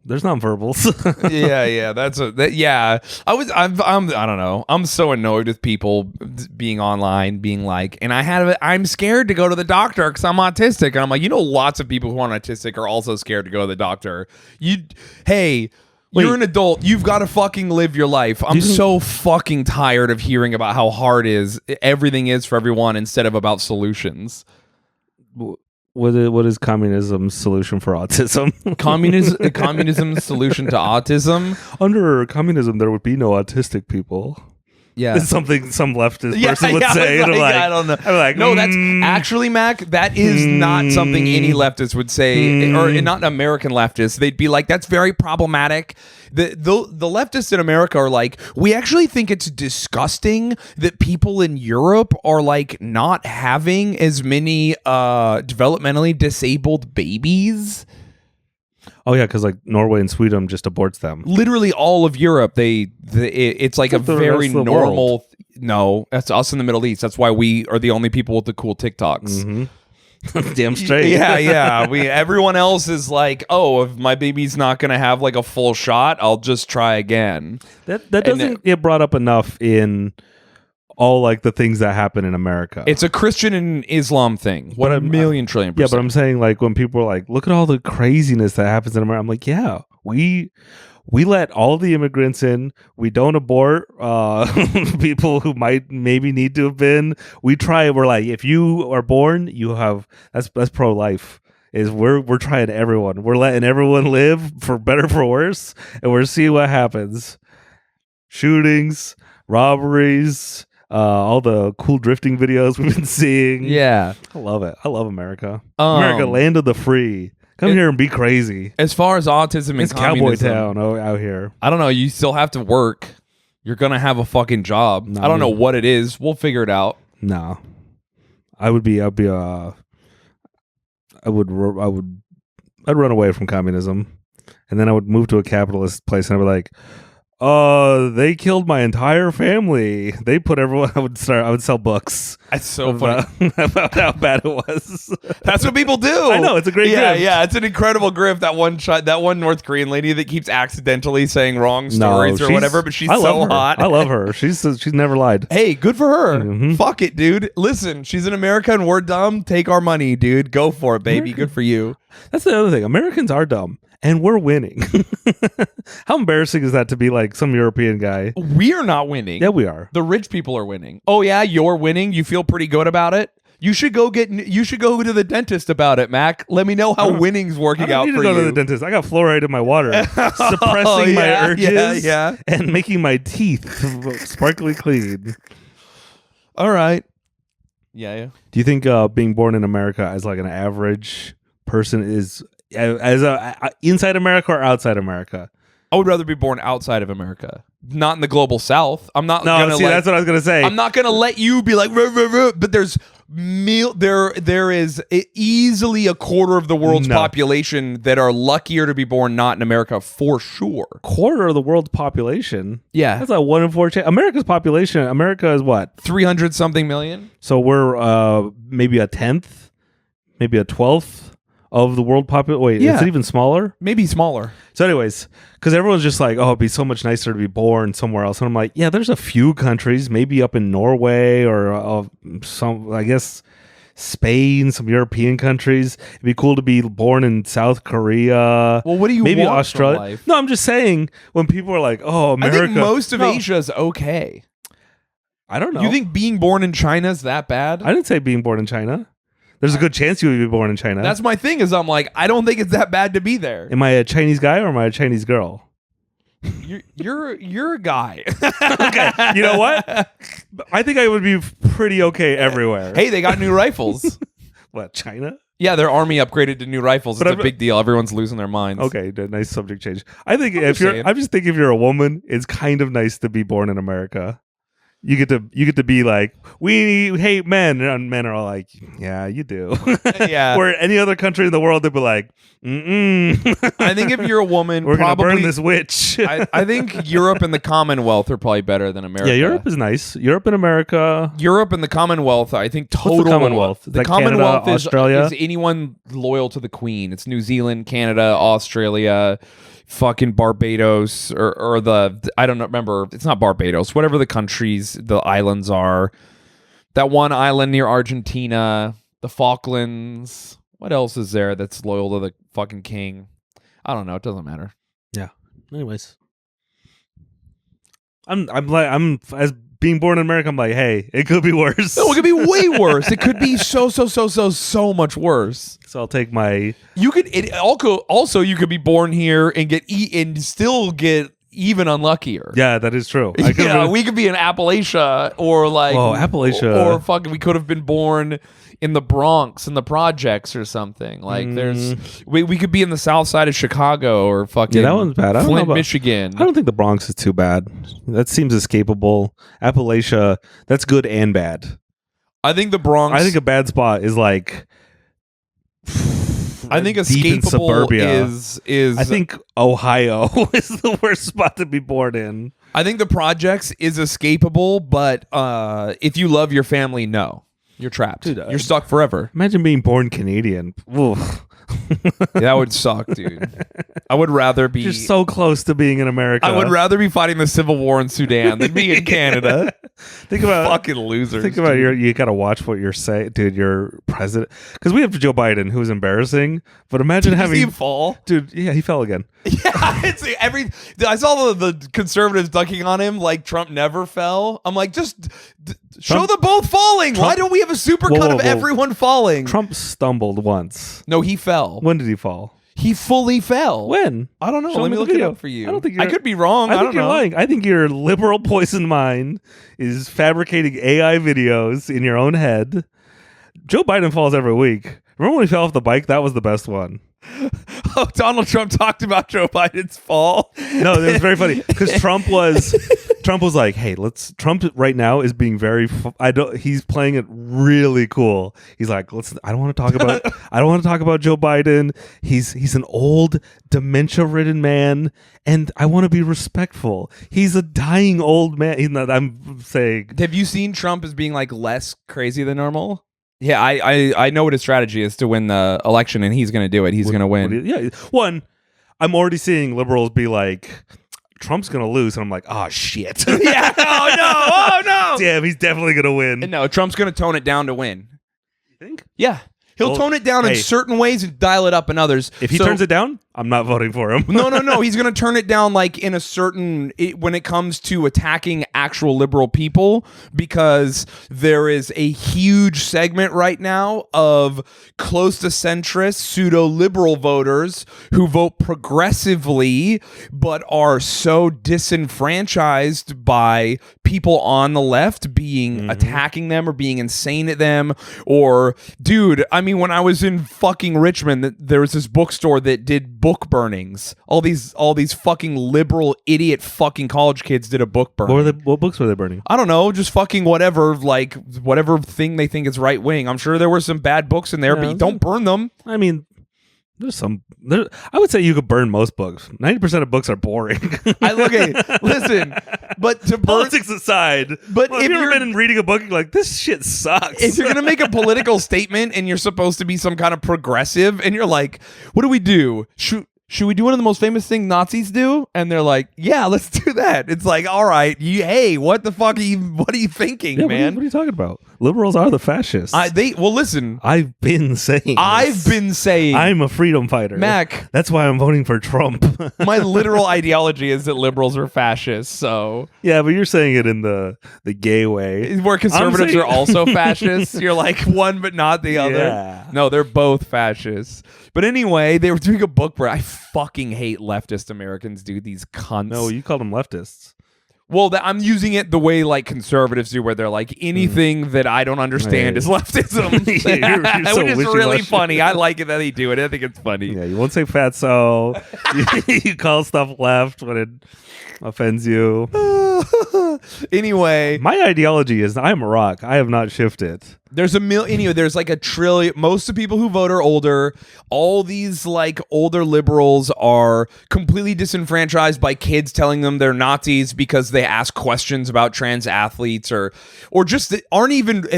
there's nonverbals. yeah. I don't know. I'm so annoyed with people being online, being like, and I'm scared to go to the doctor because I'm autistic, and I'm like, lots of people who aren't autistic are also scared to go to the doctor. You're an adult. You've got to fucking live your life. I'm so fucking tired of hearing about how hard everything is for everyone instead of about solutions. What is communism's solution for autism? Communism's solution to autism. Under communism, there would be no autistic people. Yeah, It's something some leftist person would say. I don't know. I'm like, no, that's actually, Mac. That is not something any leftist would say, or not an American leftist. They'd be like, "That's very problematic." The leftists in America are like, we actually think it's disgusting that people in Europe are like not having as many developmentally disabled babies. Oh yeah, because like Norway and Sweden just aborts them. Literally all of Europe, it's like a very normal. No, that's us in the Middle East. That's why we are the only people with the cool TikToks. Mm-hmm. Damn straight. Yeah. Everyone else is like, oh, if my baby's not gonna have like a full shot, I'll just try again. That doesn't get brought up enough in all like the things that happen in America. It's a Christian and Islam thing. What a million trillion %. Yeah, but I'm saying like when people are like, look at all the craziness that happens in America. I'm like, yeah, we let all the immigrants in. We don't abort people who maybe need to have been. We're like, if you are born, you have that's pro-life. We're trying everyone. We're letting everyone live for better for worse, and we're seeing what happens. Shootings, robberies. All the cool drifting videos we've been seeing. Yeah. I love it. I love America. America, land of the free. Come here and be crazy. As far as autism It's and Cowboy communism, Town out here. I don't know. You still have to work. You're gonna have a fucking job. No, I don't know what it is. We'll figure it out. No. I'd run away from communism, and then I would move to a capitalist place, and I'd be like, they killed my entire family. They put everyone. I would sell books. That's so funny about how bad it was. That's what people do. I know, it's a great grift. Yeah, it's an incredible grift. That one North Korean lady that keeps accidentally saying wrong stories or whatever, but she's so hot. I love her. She's never lied. Hey, good for her. Mm-hmm. Fuck it, dude. Listen, she's in America and we're dumb. Take our money, dude. Go for it, baby. Good for you. That's the other thing. Americans are dumb, and we're winning. How embarrassing is that to be like some European guy? We're not winning. Yeah, we are. The rich people are winning. Oh yeah, you're winning. You feel pretty good about it. You should go to the dentist about it, Mac. Let me know how winning's working out I don't need for to go you. to the dentist. I got fluoride in my water, suppressing my urges and making my teeth sparkly clean. All right. Yeah. Do you think being born in America as like an average person is inside America or outside America? I would rather be born outside of America, not in the global South. I'm not. No, see, that's what I was gonna say. I'm not gonna let you be like, ruh, ruh, ruh, but there is easily a quarter of the world's population that are luckier to be born not in America for sure. Quarter of the world's population. Yeah, that's like 1 in 4 chance. America's population. America is what, 300 something million. So we're maybe a 10th, maybe a 12th of the world population. Wait, is it even smaller? Maybe smaller. So anyways, because everyone's just like, oh, it'd be so much nicer to be born somewhere else. And I'm like, yeah, there's a few countries, maybe up in Norway or some, I guess, Spain, some European countries. It'd be cool to be born in South Korea. Well, what do you maybe want Australia? from life? No, I'm just saying when people are like, oh, America. I think most of Asia is okay. I don't know. You think being born in China is that bad? I didn't say being born in China. There's a good chance you would be born in China. That's my thing. Is I'm like, I don't think it's that bad to be there. Am I a Chinese guy or am I a Chinese girl? You're a guy. Okay. You know what? I think I would be pretty okay everywhere. Hey, they got new rifles. What, China? Yeah, their army upgraded to new rifles. It's a big deal. Everyone's losing their minds. Okay, nice subject change. I think I'm just thinking if you're a woman, it's kind of nice to be born in America. You get to be like, we hate men, and men are all like, yeah, you do. Yeah. Where any other country in the world, they'd be like, I think if you're a woman, we're probably gonna burn this witch. I think Europe and the Commonwealth are probably better than America. Yeah, Europe is nice. Europe and America. Europe and the Commonwealth, I think total. What's the Commonwealth? The Like Commonwealth Canada, Australia? is anyone loyal to the Queen. It's New Zealand, Canada, Australia, fucking Barbados, or the, I don't remember. It's not Barbados. Whatever the countries, the islands are. That one island near Argentina, the Falklands. What else is there that's loyal to the fucking king? I don't know. It doesn't matter. Yeah. Anyways, I'm as being born in America. I'm like, hey, it could be worse. No, it could be way worse. It could be so much worse. So I'll take my. You could also you could be born here and get and still get even unluckier. Yeah, that is true. We could be in Appalachia or like Appalachia, or fucking we could have been born in the Bronx in the projects or something. Like we could be in the south side of Chicago or fucking that one's bad. Flint, Michigan. I don't think the Bronx is too bad. That seems escapable. Appalachia, that's good and bad. I think the Bronx. I think a bad spot is like. I think deep in escapable suburbia is. I think Ohio is the worst spot to be born in. I think the projects is escapable, but if you love your family, no. You're trapped. Dude, you're stuck forever. Imagine being born Canadian. Oof. That would suck, dude. I would rather be. You're so close to being in America. I would rather be fighting the civil war in Sudan than be in Canada. Think about fucking losers. Think about you got to watch what you're saying, dude. Your president, because we have Joe Biden, who's embarrassing. But imagine Did having you see him fall, dude. Yeah, he fell again. Yeah, it's I saw the conservatives dunking on him like Trump never fell. I'm like, just show them both falling. Why don't we have a supercut of everyone falling? Trump stumbled once. No, he fell. When did he fall? He fully fell. When? I don't know. Show Let me the look it video. up for you. I don't think I could be wrong. I think you're know. lying. I think your liberal poison mind is fabricating AI videos in your own head. Joe Biden falls every week. Remember when he fell off the bike? That was the best one. Oh, Donald Trump talked about Joe Biden's fall. No, it was very funny because Trump was like, "Hey, Trump right now is being very. He's playing it really cool. He's like, I don't want to talk about Joe Biden. He's an old dementia-ridden man, and I want to be respectful. He's a dying old man. I'm saying. Have you seen Trump as being like less crazy than normal? Yeah, I know what his strategy is to win the election, and he's going to do it. He's going to win. One, I'm already seeing liberals be like, Trump's going to lose, and I'm like, oh, shit. Yeah, oh, no. Damn, he's definitely going to win. No, Trump's going to tone it down to win. You think? Yeah. He'll tone it down in certain ways and dial it up in others. If he turns it down, I'm not voting for him. No. He's going to turn it down like in a certain when it comes to attacking actual liberal people, because there is a huge segment right now of close to centrist pseudo-liberal voters who vote progressively but are so disenfranchised by people on the left being attacking them or being insane at them. Or, dude, I mean, when I was in fucking Richmond, there was this bookstore that did book burnings. All these fucking liberal idiot fucking college kids did a book burning. What books were they burning? I don't know, just fucking whatever thing they think is right wing. I'm sure there were some bad books in there, but you don't burn them. I mean, I would say you could burn most books. 90% of books are boring. Listen, but to burn, politics aside, but if you've been reading a book, you're like, this shit sucks. If you're gonna make a political statement and you're supposed to be some kind of progressive, and you're like, what do we do? Should we do one of the most famous things Nazis do? And they're like, yeah, let's do that. It's like, all right, hey, what the fuck what are you thinking, man? What are you talking about? Liberals are the fascists. Listen. I've been saying I'm a freedom fighter. Mac. That's why I'm voting for Trump. My literal ideology is that liberals are fascists, so. Yeah, but you're saying it in the gay way. Where conservatives are also fascists. You're like one but not the other. Yeah. No, they're both fascists. But anyway, they were doing a book where I fucking hate leftist Americans, dude. These cunts. No, you call them leftists. Well, I'm using it the way like conservatives do, where they're like, anything that I don't understand is leftism. You're so which is really funny. I like it that they do it. I think it's funny. Yeah, you won't say fatso. You call stuff left when it offends you. Anyway, my ideology is I'm a rock. I have not shifted. There's there's like a trillion. Most of the people who vote are older. All these like older liberals are completely disenfranchised by kids telling them they're Nazis because they ask questions about trans athletes or just they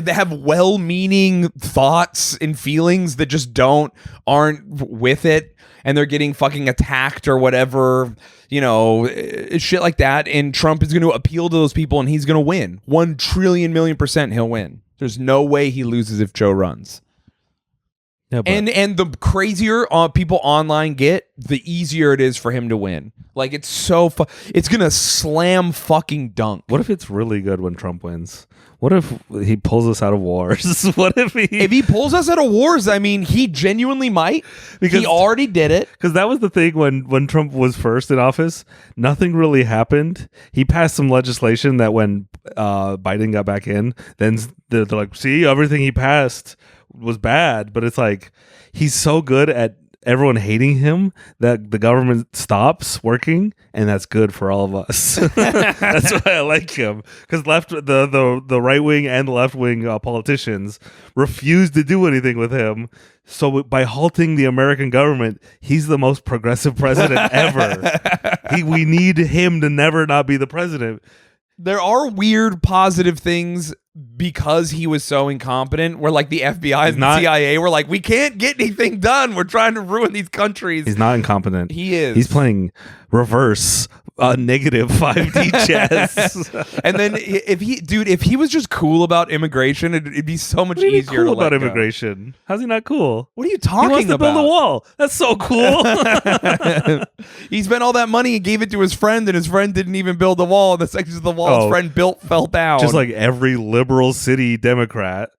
have well-meaning thoughts and feelings that just aren't with it, and they're getting fucking attacked or whatever. Shit like that. And Trump is going to appeal to those people, and he's going to win. 1 trillion million % he'll win. There's no way he loses if Joe runs. Yeah, and the crazier people online get, the easier it is for him to win. Like, it's so it's gonna slam fucking dunk. What if it's really good when Trump wins? What if he pulls us out of wars? What if he pulls us out of wars? I mean, he genuinely might, because he already did it. Because that was the thing when Trump was first in office. Nothing really happened. He passed some legislation that when Biden got back in, then they're like, see, everything he passed was bad. But it's like, he's so good at everyone hating him that the government stops working, and that's good for all of us. That's why I like him, because the right wing and the left wing politicians refuse to do anything with him. So by halting the American government, he's the most progressive president ever. We need him to never not be the president. There are weird positive things because he was so incompetent, where like the FBI and the CIA were like, we can't get anything done. We're trying to ruin these countries. He's not incompetent. He is. He's playing reverse negative 5D chess. And then if he was just cool about immigration, it'd be so much easier cool to let about go. Immigration. How's he not cool? What are you talking about? He wants to build a wall. That's so cool. He spent all that money and gave it to his friend, and his friend didn't even build the wall. And the sections of the wall his friend built fell down. Just like every liberal city Democrat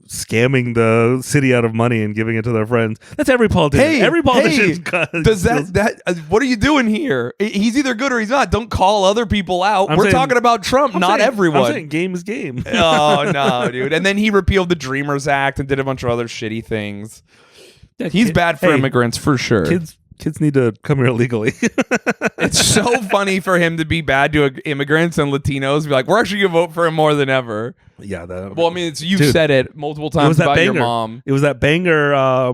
scamming the city out of money and giving it to their friends. That's every politician. Every politician does that. What are you doing here? He's either good or he's not. Don't call other people out. We're talking about Trump, not everyone. I'm saying game is game. Oh no, dude. And then he repealed the Dreamers Act and did a bunch of other shitty things. He's bad for immigrants for sure. Kids need to come here legally. It's so funny for him to be bad to immigrants and Latinos. Be like, we're actually gonna vote for him more than ever. Yeah. Well, I mean, you've said it multiple times about your mom. It was that banger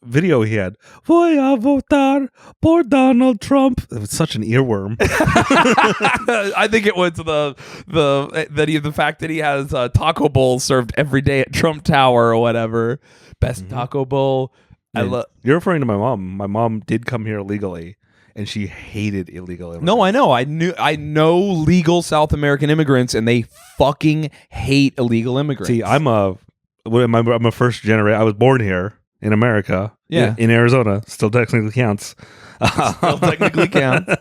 video he had. Voy a votar por Donald Trump. It was such an earworm. I think it was the fact that he has Taco Bowl served every day at Trump Tower or whatever. Best Taco Bowl. You're referring to my mom. My mom did come here illegally, and she hated illegal immigrants. No, I know. I know legal South American immigrants, and they fucking hate illegal immigrants. See, I'm a I'm a first generation. I was born here in America. Yeah. In Arizona, still technically counts. Still technically counts.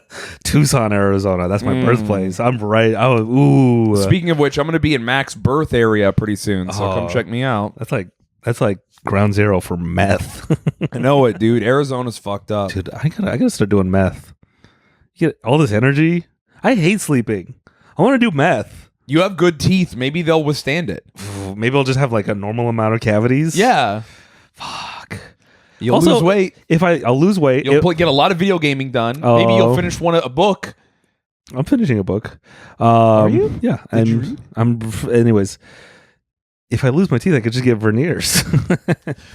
Tucson, Arizona. That's my birthplace. I'm right. Ooh. Speaking of which, I'm going to be in Mac's birth area pretty soon, so come check me out. That's like ground zero for meth. I know it, dude. Arizona's fucked up. Dude, I gotta start doing meth. You get all this energy. I hate sleeping. I want to do meth. You have good teeth. Maybe they'll withstand it. Maybe I'll just have like a normal amount of cavities. Yeah. Fuck. You'll Also, lose weight. I'll lose weight. You'll get a lot of video gaming done. Maybe you'll finish a book. I'm finishing a book. Are you? Yeah. Did you read? Anyways, if I lose my teeth, I could just get veneers.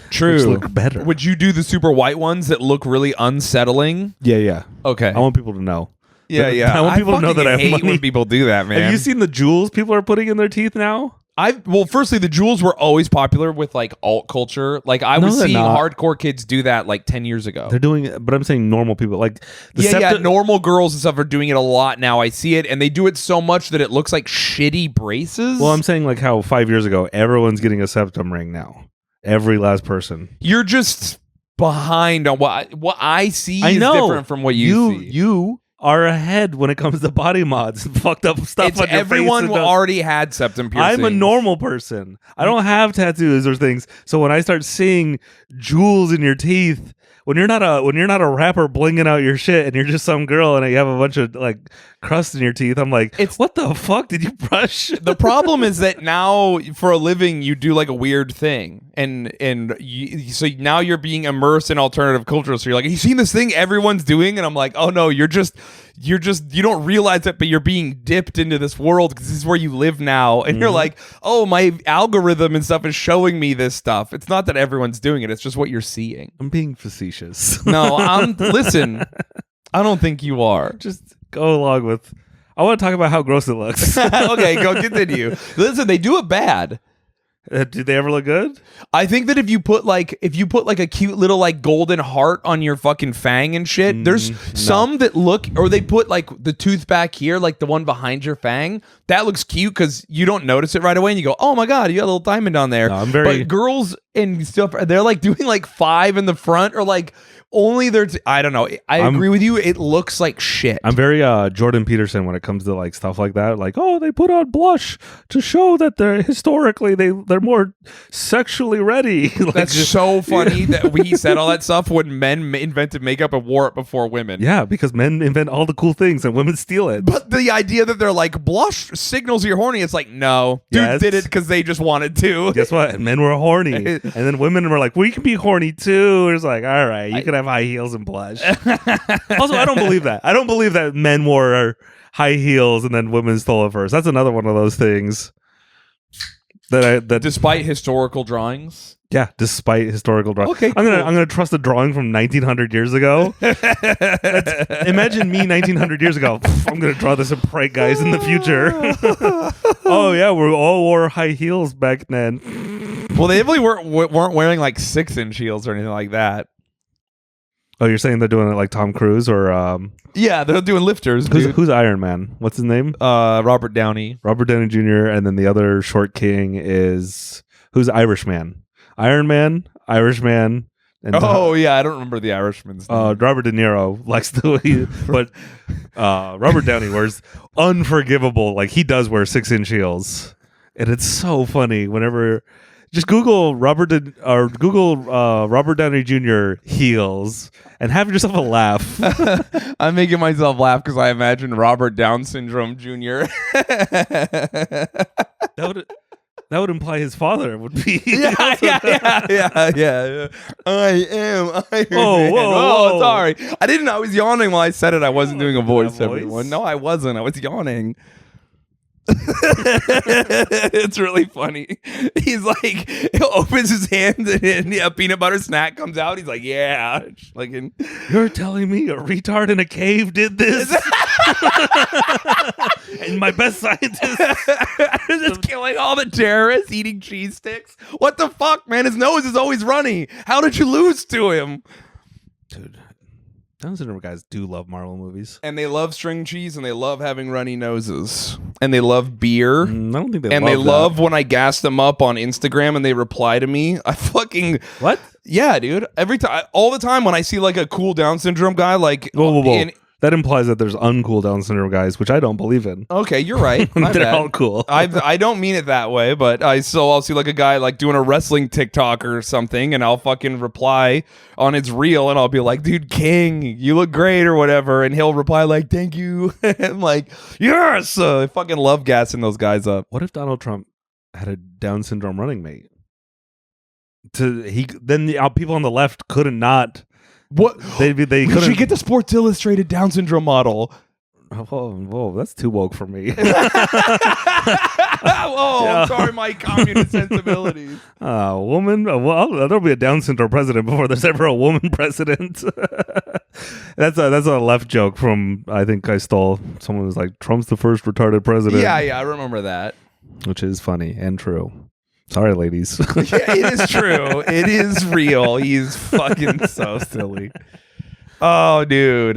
True. Which look better. Would you do the super white ones that look really unsettling? Yeah. Okay. I want people to know. Yeah. I want people to know that I have hate money. when people do that, man. Have you seen the jewels people are putting in their teeth now? Well, firstly, the jewels were always popular with like alt culture. Like I was they're seeing not. hardcore kids do that like 10 years ago. They're doing it, but I'm saying normal people. Like normal girls and stuff are doing it a lot now. I see it, and they do it so much that it looks like shitty braces. Well, I'm saying like how 5 years ago, everyone's getting a septum ring now. Every last person. You're just behind on what I see is different from what you see. You are ahead when it comes to body mods and fucked up stuff on your everyone face. already had septum piercings. I'm a normal person. I don't have tattoos or things. So when I start seeing jewels in your teeth, when you're not a rapper blinging out your shit and you're just some girl and you have a bunch of like crust in your teeth, I'm like, what the fuck did you brush? The problem is that now for a living you do like a weird thing, and so now you're being immersed in alternative culture. So you're like, you seen this thing everyone's doing, and I'm like, oh no, you don't realize it, but you're being dipped into this world because this is where you live now, and you're like, oh, my algorithm and stuff is showing me this stuff. It's not that everyone's doing it; it's just what you're seeing. I'm being facetious. No, listen. I don't think you are. Just go along with. I want to talk about how gross it looks. Okay, go continue. Listen, they do it bad. Do they ever look good? I think that if you put like a cute little like golden heart on your fucking fang and shit, there's some that look, or they put like the tooth back here, like the one behind your fang, that looks cute because you don't notice it right away and you go, oh my god, you got a little diamond on there. No, but girls and stuff, they're like doing like 5 in the front or like only their I don't know. I agree with you. It looks like shit. I'm very Jordan Peterson when it comes to like stuff like that. Like, oh, they put on blush to show that they're historically they're more sexually ready. Like, that's so funny that we said all that stuff when men invented makeup and wore it before women. Yeah, because men invent all the cool things and women steal it. But the idea that they're like blush signals you're horny, it's like no, dudes did it because they just wanted to. Guess what? Men were horny, and then women were like, we can be horny too. It's like, all right, you can have high heels and blush. Also, I don't believe that. I don't believe that men wore high heels and then women stole it first. That's another one of those things that despite historical drawings. Yeah, despite historical drawings. Okay, I'm gonna trust a drawing from 1900 years ago. Imagine me 1900 years ago. I'm gonna draw this and prank guys in the future. Oh yeah, we all wore high heels back then. Well, they definitely weren't wearing like 6-inch heels or anything like that. Oh, you're saying they're doing it like Tom Cruise or yeah, they're doing lifters. Who's Iron Man? What's his name? Robert Downey. Robert Downey Jr. And then the other short king is who's Irishman? Iron Man, Irishman. And yeah, I don't remember the Irishman's name. Robert De Niro likes to, but Robert Downey wears unforgivable. Like he does wear 6-inch heels, and it's so funny whenever. Just Google Robert Downey Jr. heels and have yourself a laugh. I'm making myself laugh because I imagine Robert Down Syndrome Jr. That would imply his father would be. Yeah. I am Iron Man. Whoa. Sorry. I was yawning while I said it. I wasn't doing a voice, everyone. No, I wasn't. I was yawning. It's really funny. He's like, he opens his hand and a peanut butter snack comes out. He's like, yeah. Like, you're telling me a retard in a cave did this? And my best scientist is killing all the terrorists, eating cheese sticks. What the fuck, man? His nose is always runny. How did you lose to him? Dude, Down syndrome guys do love Marvel movies. And they love string cheese, and they love having runny noses, and they love beer. I don't think they and love they that. love when I gas them up on Instagram and they reply to me. I fucking What? Yeah, dude. Every time, all the time when I see like a cool Down syndrome guy, like Whoa. That implies that there's uncool Down syndrome guys, which I don't believe in. Okay, you're right. My They're bad. all cool. I don't mean it that way, but I'll see like a guy like doing a wrestling TikTok or something, and I'll fucking reply on his reel, and I'll be like, "Dude, King, you look great," or whatever, and he'll reply like, "Thank you." And I'm like, "Yes!" I fucking love gassing those guys up. What if Donald Trump had a Down syndrome running mate? People on the left couldn't not. What They we couldn't should get the Sports Illustrated Down syndrome model. Whoa, that's too woke for me. I'm sorry, my communist sensibilities. Woman. Well, there'll be a Down syndrome president before there's ever a woman president. That's a left joke from, I think I stole. Someone was like, Trump's the first retarded president. Yeah, I remember that. Which is funny and true. Sorry, ladies. Yeah, it is true. It is real. He's fucking so silly. Oh, dude.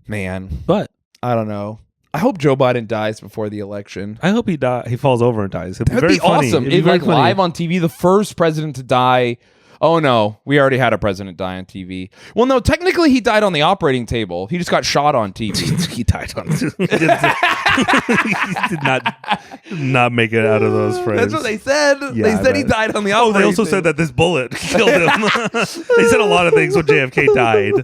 Man, But I don't know. I hope Joe Biden dies before the election. I hope he falls over and dies. It'd That'd very be funny. awesome. It'd be If very like funny. live on TV, the first president to die. Oh no, we already had a president die on TV. Well, no, technically he died on the operating table. He just got shot on TV. He died on he did not make it out of those frames. That's what they said. Yeah, they I said he bet. died on the Oh, operating they also table. said that this bullet killed him. They said a lot of things when JFK died.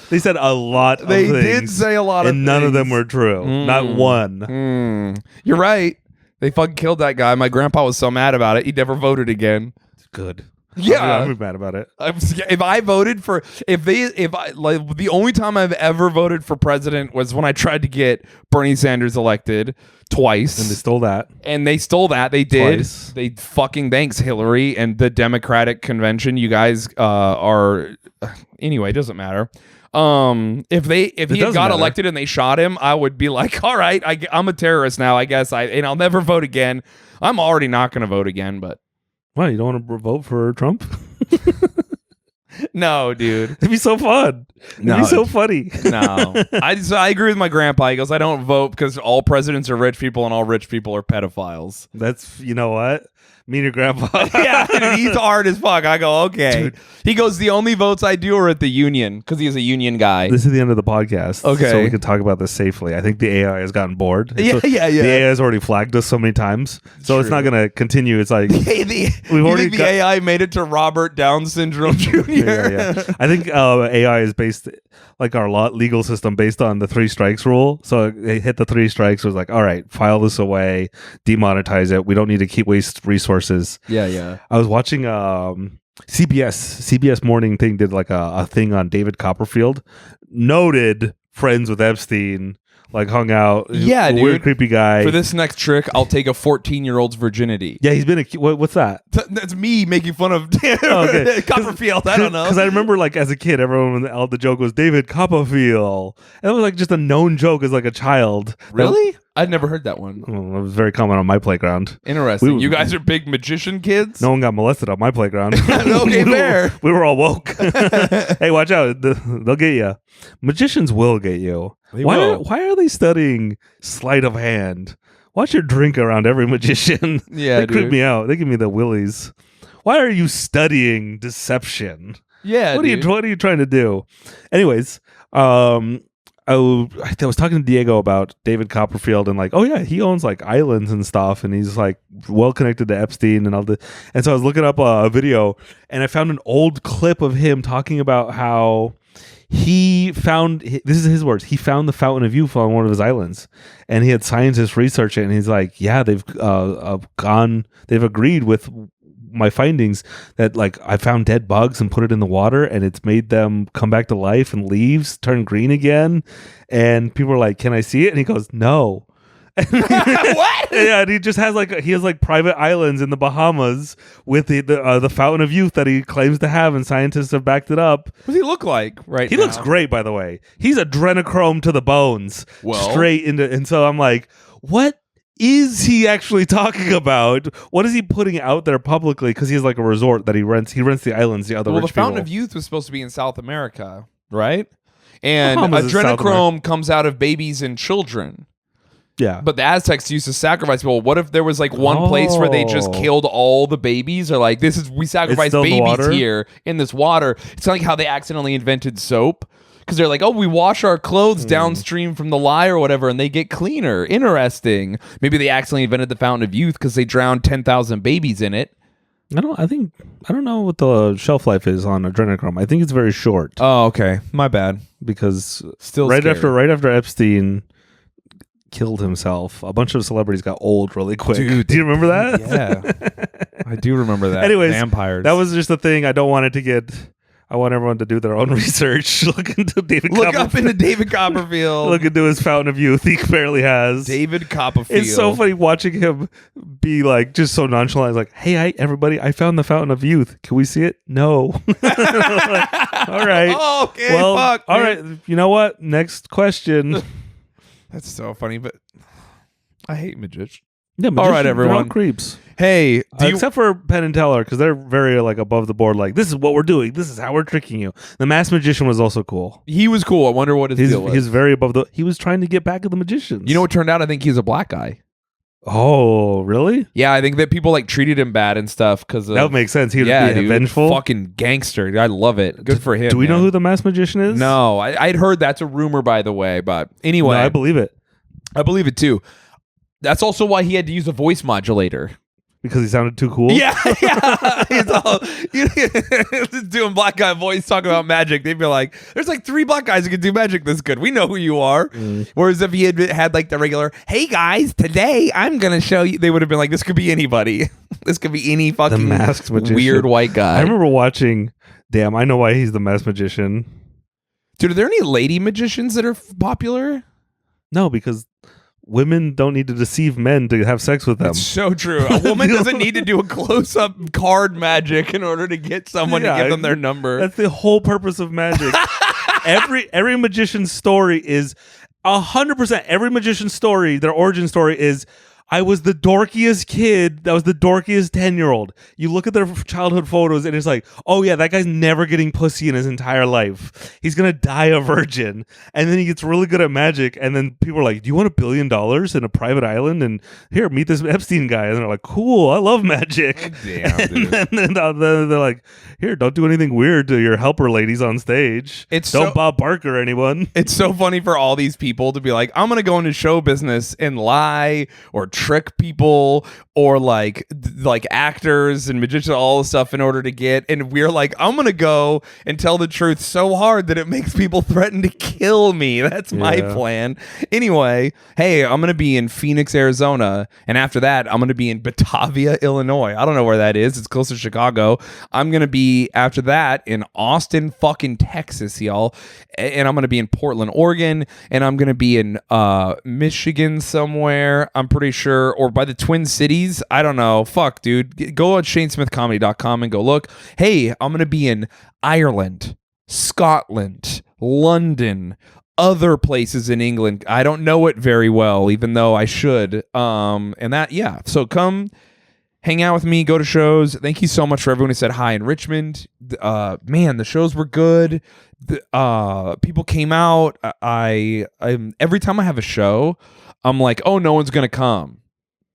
They said a lot of They things. did say a lot of and none of them things. were true. Not one. You're right. They fucking killed that guy. My grandpa was so mad about it. He never voted again. Good. Yeah. I'm mad about it. If I voted for the only time I've ever voted for president was when I tried to get Bernie Sanders elected twice. And they stole that. And they stole that. They did. Twice. They fucking thanks Hillary and the Democratic convention. You guys are anyway. It doesn't matter. If he had got matter. elected and they shot him, I would be like, all right, I'm a terrorist now. I guess and I'll never vote again. I'm already not going to vote again, but. Why, you don't want to vote for Trump? No, dude. It'd be so fun. No, It'd be so funny. No. I agree with my grandpa. He goes, I don't vote because all presidents are rich people and all rich people are pedophiles. That's, you know what? Me and your grandpa. Yeah, dude, he's hard as fuck. I go, okay. Dude. He goes, the only votes I do are at the union because he's a union guy. This is the end of the podcast. Okay. So we can talk about this safely. I think the AI has gotten bored. Yeah. The AI has already flagged us so many times. So it's not going to continue. It's like... We've already the AI made it to Robert Down syndrome Jr. Yeah. I think AI is based, like our legal system, based on the 3 strikes rule. So they hit the 3 strikes. It was like, all right, file this away, demonetize it. We don't need to keep waste resources. Yeah. I was watching CBS morning thing did like a thing on David Copperfield, noted friends with Epstein, like hung out. Yeah, a dude. weird creepy guy. For this next trick, I'll take a 14-year-old's virginity. Yeah, he's been what's that? That's me making fun of Okay. Copperfield. I don't know. Because I remember, like, as a kid, everyone, the joke was David Copperfield. And it was, like, just a known joke as, like, a child. Really? I'd never heard that one. Well, it was very common on my playground. Interesting. You guys are big magician kids? No one got molested on my playground. Okay, fair. We were all woke. Hey, watch out. They'll get you. Magicians will get you. Why are they studying sleight of hand? Watch your drink around every magician. Yeah, they creep dude. me out. They give me the willies. Why are you studying deception? Yeah, What are you trying to do? Anyways, I was talking to Diego about David Copperfield and like, oh yeah, he owns like islands and stuff, and he's like well connected to Epstein and all the. And so I was looking up a video, and I found an old clip of him talking about how he found, this is his words, he found the fountain of youth on one of his islands, and he had scientists research it, and he's like, yeah, they've agreed with my findings that like I found dead bugs and put it in the water and it's made them come back to life and leaves turn green again. And people are like, can I see it? And he goes, no. What? Yeah, and he just has like private islands in the Bahamas with the fountain of youth that he claims to have, and scientists have backed it up. What does he look like He looks great, by the way. He's adrenochrome to the bones, Well. straight into. And so I'm like, what is he actually talking about? What is he putting out there publicly? Because he has like a resort that he rents. He rents the islands. The other Well, rich the Fountain people. of Youth was supposed to be in South America, right? And Bahamas is South adrenochrome comes out of babies and children. Yeah, But the Aztecs used to sacrifice people. What if there was like one place where they just killed all the babies? Or like, we sacrifice still in the babies water? here in this water. It's like how they accidentally invented soap. Because they're like, oh, we wash our clothes downstream from the lye or whatever, and they get cleaner. Interesting. Maybe they accidentally invented the Fountain of Youth because they drowned 10,000 babies in it. I don't know what the shelf life is on adrenochrome. I think it's very short Oh, okay. My bad. because Still right scary. after Epstein killed himself, a bunch of celebrities got old really quick. Dude, do you remember that? Yeah. I do remember that. Anyways, Vampires. that was just the thing. I don't want it to get. I want everyone to do their own research. Look into David. Look up Copperfield. into David Copperfield. Look into his Fountain of Youth. He barely has. David Copperfield. It's so funny watching him be like just so nonchalant. He's like, "Hey, everybody! I found the Fountain of Youth. Can we see it?" No. Like, all right. Oh, okay. Well, Fuck. all man. right. You know what? Next question. That's so funny, but I hate magicians. Yeah, All right, magicians, they're all everyone. creeps. Hey, do you, Except for Penn and Teller, because they're very like above the board. Like, this is what we're doing. This is how we're tricking you. The Masked Magician was also cool. he was cool. I wonder what his deal was. He's very above the. He was trying to get back at the magicians. You know what turned out? I think he's a black guy. Oh, really? Yeah, I think that people like treated him bad and stuff because That would make sense. He would be dude, vengeful. fucking gangster. I love it. Good for him. Do we know man. who the Masked Magician is? No, I'd heard that's a rumor, by the way. But No, anyway, I believe it I believe it too. That's also why he had to use a voice modulator. because he sounded too cool. Yeah, yeah. He's all just doing black guy voice talking about magic. They'd be like, "There's like 3 black guys who can do magic this good. We know who you are." Whereas if he had like the regular, "Hey guys, today I'm gonna show you," they would have been like, "This could be anybody. This could be any fucking Masked Magician. weird white guy." I remember watching. Damn, I know why he's the Masked Magician. Dude, are there any lady magicians that are popular? No, because women don't need to deceive men to have sex with them. It's so true. A woman doesn't need to do a close-up card magic in order to get someone Yeah, to give them their number. That's the whole purpose of magic. every magician's story is 100%. Every magician's story, their origin story is, I was the dorkiest kid. That was the dorkiest 10-year-old. You look at their childhood photos and it's like, oh yeah, that guy's never getting pussy in his entire life. He's going to die a virgin. And then he gets really good at magic. And then people are like, do you want $1 billion in a private island? And here, meet this Epstein guy. And they're like, cool, I love magic. Damn, dude. And then they're like, here, don't do anything weird to your helper ladies on stage. It's don't so- Bob Barker anyone. It's so funny for all these people to be like, I'm going to go into show business and lie or trick people or like actors and magicians, all this stuff in order to get. And we're like, I'm going to go and tell the truth so hard that it makes people threaten to kill me. That's my Yeah. plan. Anyway, hey, I'm going to be in Phoenix, Arizona. And after that, I'm going to be in Batavia, Illinois. I don't know where that is. It's close to Chicago. I'm going to be after that in Austin, fucking Texas, y'all. And I'm going to be in Portland, Oregon. And I'm going to be in Michigan somewhere, I'm pretty sure, or by the Twin Cities. I don't know. Fuck, dude. Go on ShayneSmithComedy.com and go look. Hey, I'm going to be in Ireland, Scotland, London, other places in England. I don't know it very well, even though I should. And that, yeah. So come hang out with me, go to shows. Thank you so much for everyone who said hi in Richmond. Man, the shows were good. People came out. I'm every time I have a show, I'm like, oh, no one's gonna come.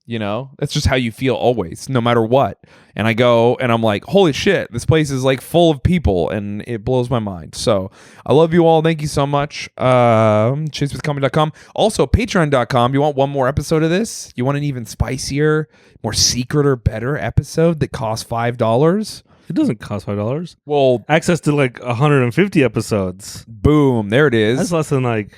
You know, that's just how you feel always, no matter what. And I go and I'm like, holy shit, this place is like full of people, and it blows my mind. So I love you all. Thank you so much. ChaseWithComedy.com. Also, Patreon.com. You want one more episode of this? You want an even spicier, more secret or better episode that costs $5? It doesn't cost $5. Well, Access to like 150 episodes. boom, there it is. That's less than like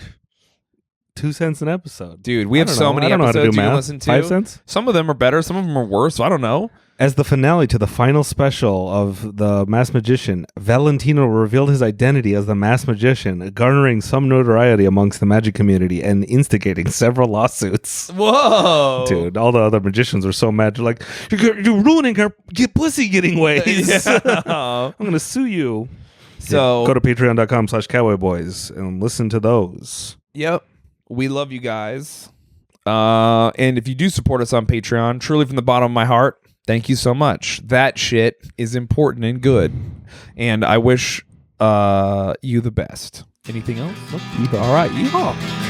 2 cents an episode. Dude, we have I don't so know. many I don't know how to episodes do you can math. listen to. 5 cents? Some of them are better, some of them are worse. So I don't know. As the finale to the final special of The Masked Magician, Valentino revealed his identity as the Masked Magician, garnering some notoriety amongst the magic community and instigating several lawsuits. Whoa. Dude, all the other magicians were so mad. They're like, you're ruining our pussy getting ways. Yeah. I'm going to sue you. So Go to patreon.com/cowboyboys and listen to those. Yep. We love you guys. And if you do support us on Patreon, truly from the bottom of my heart, thank you so much. That shit is important and good. And I wish you the best. Anything else? Nope. All right. Yeehaw.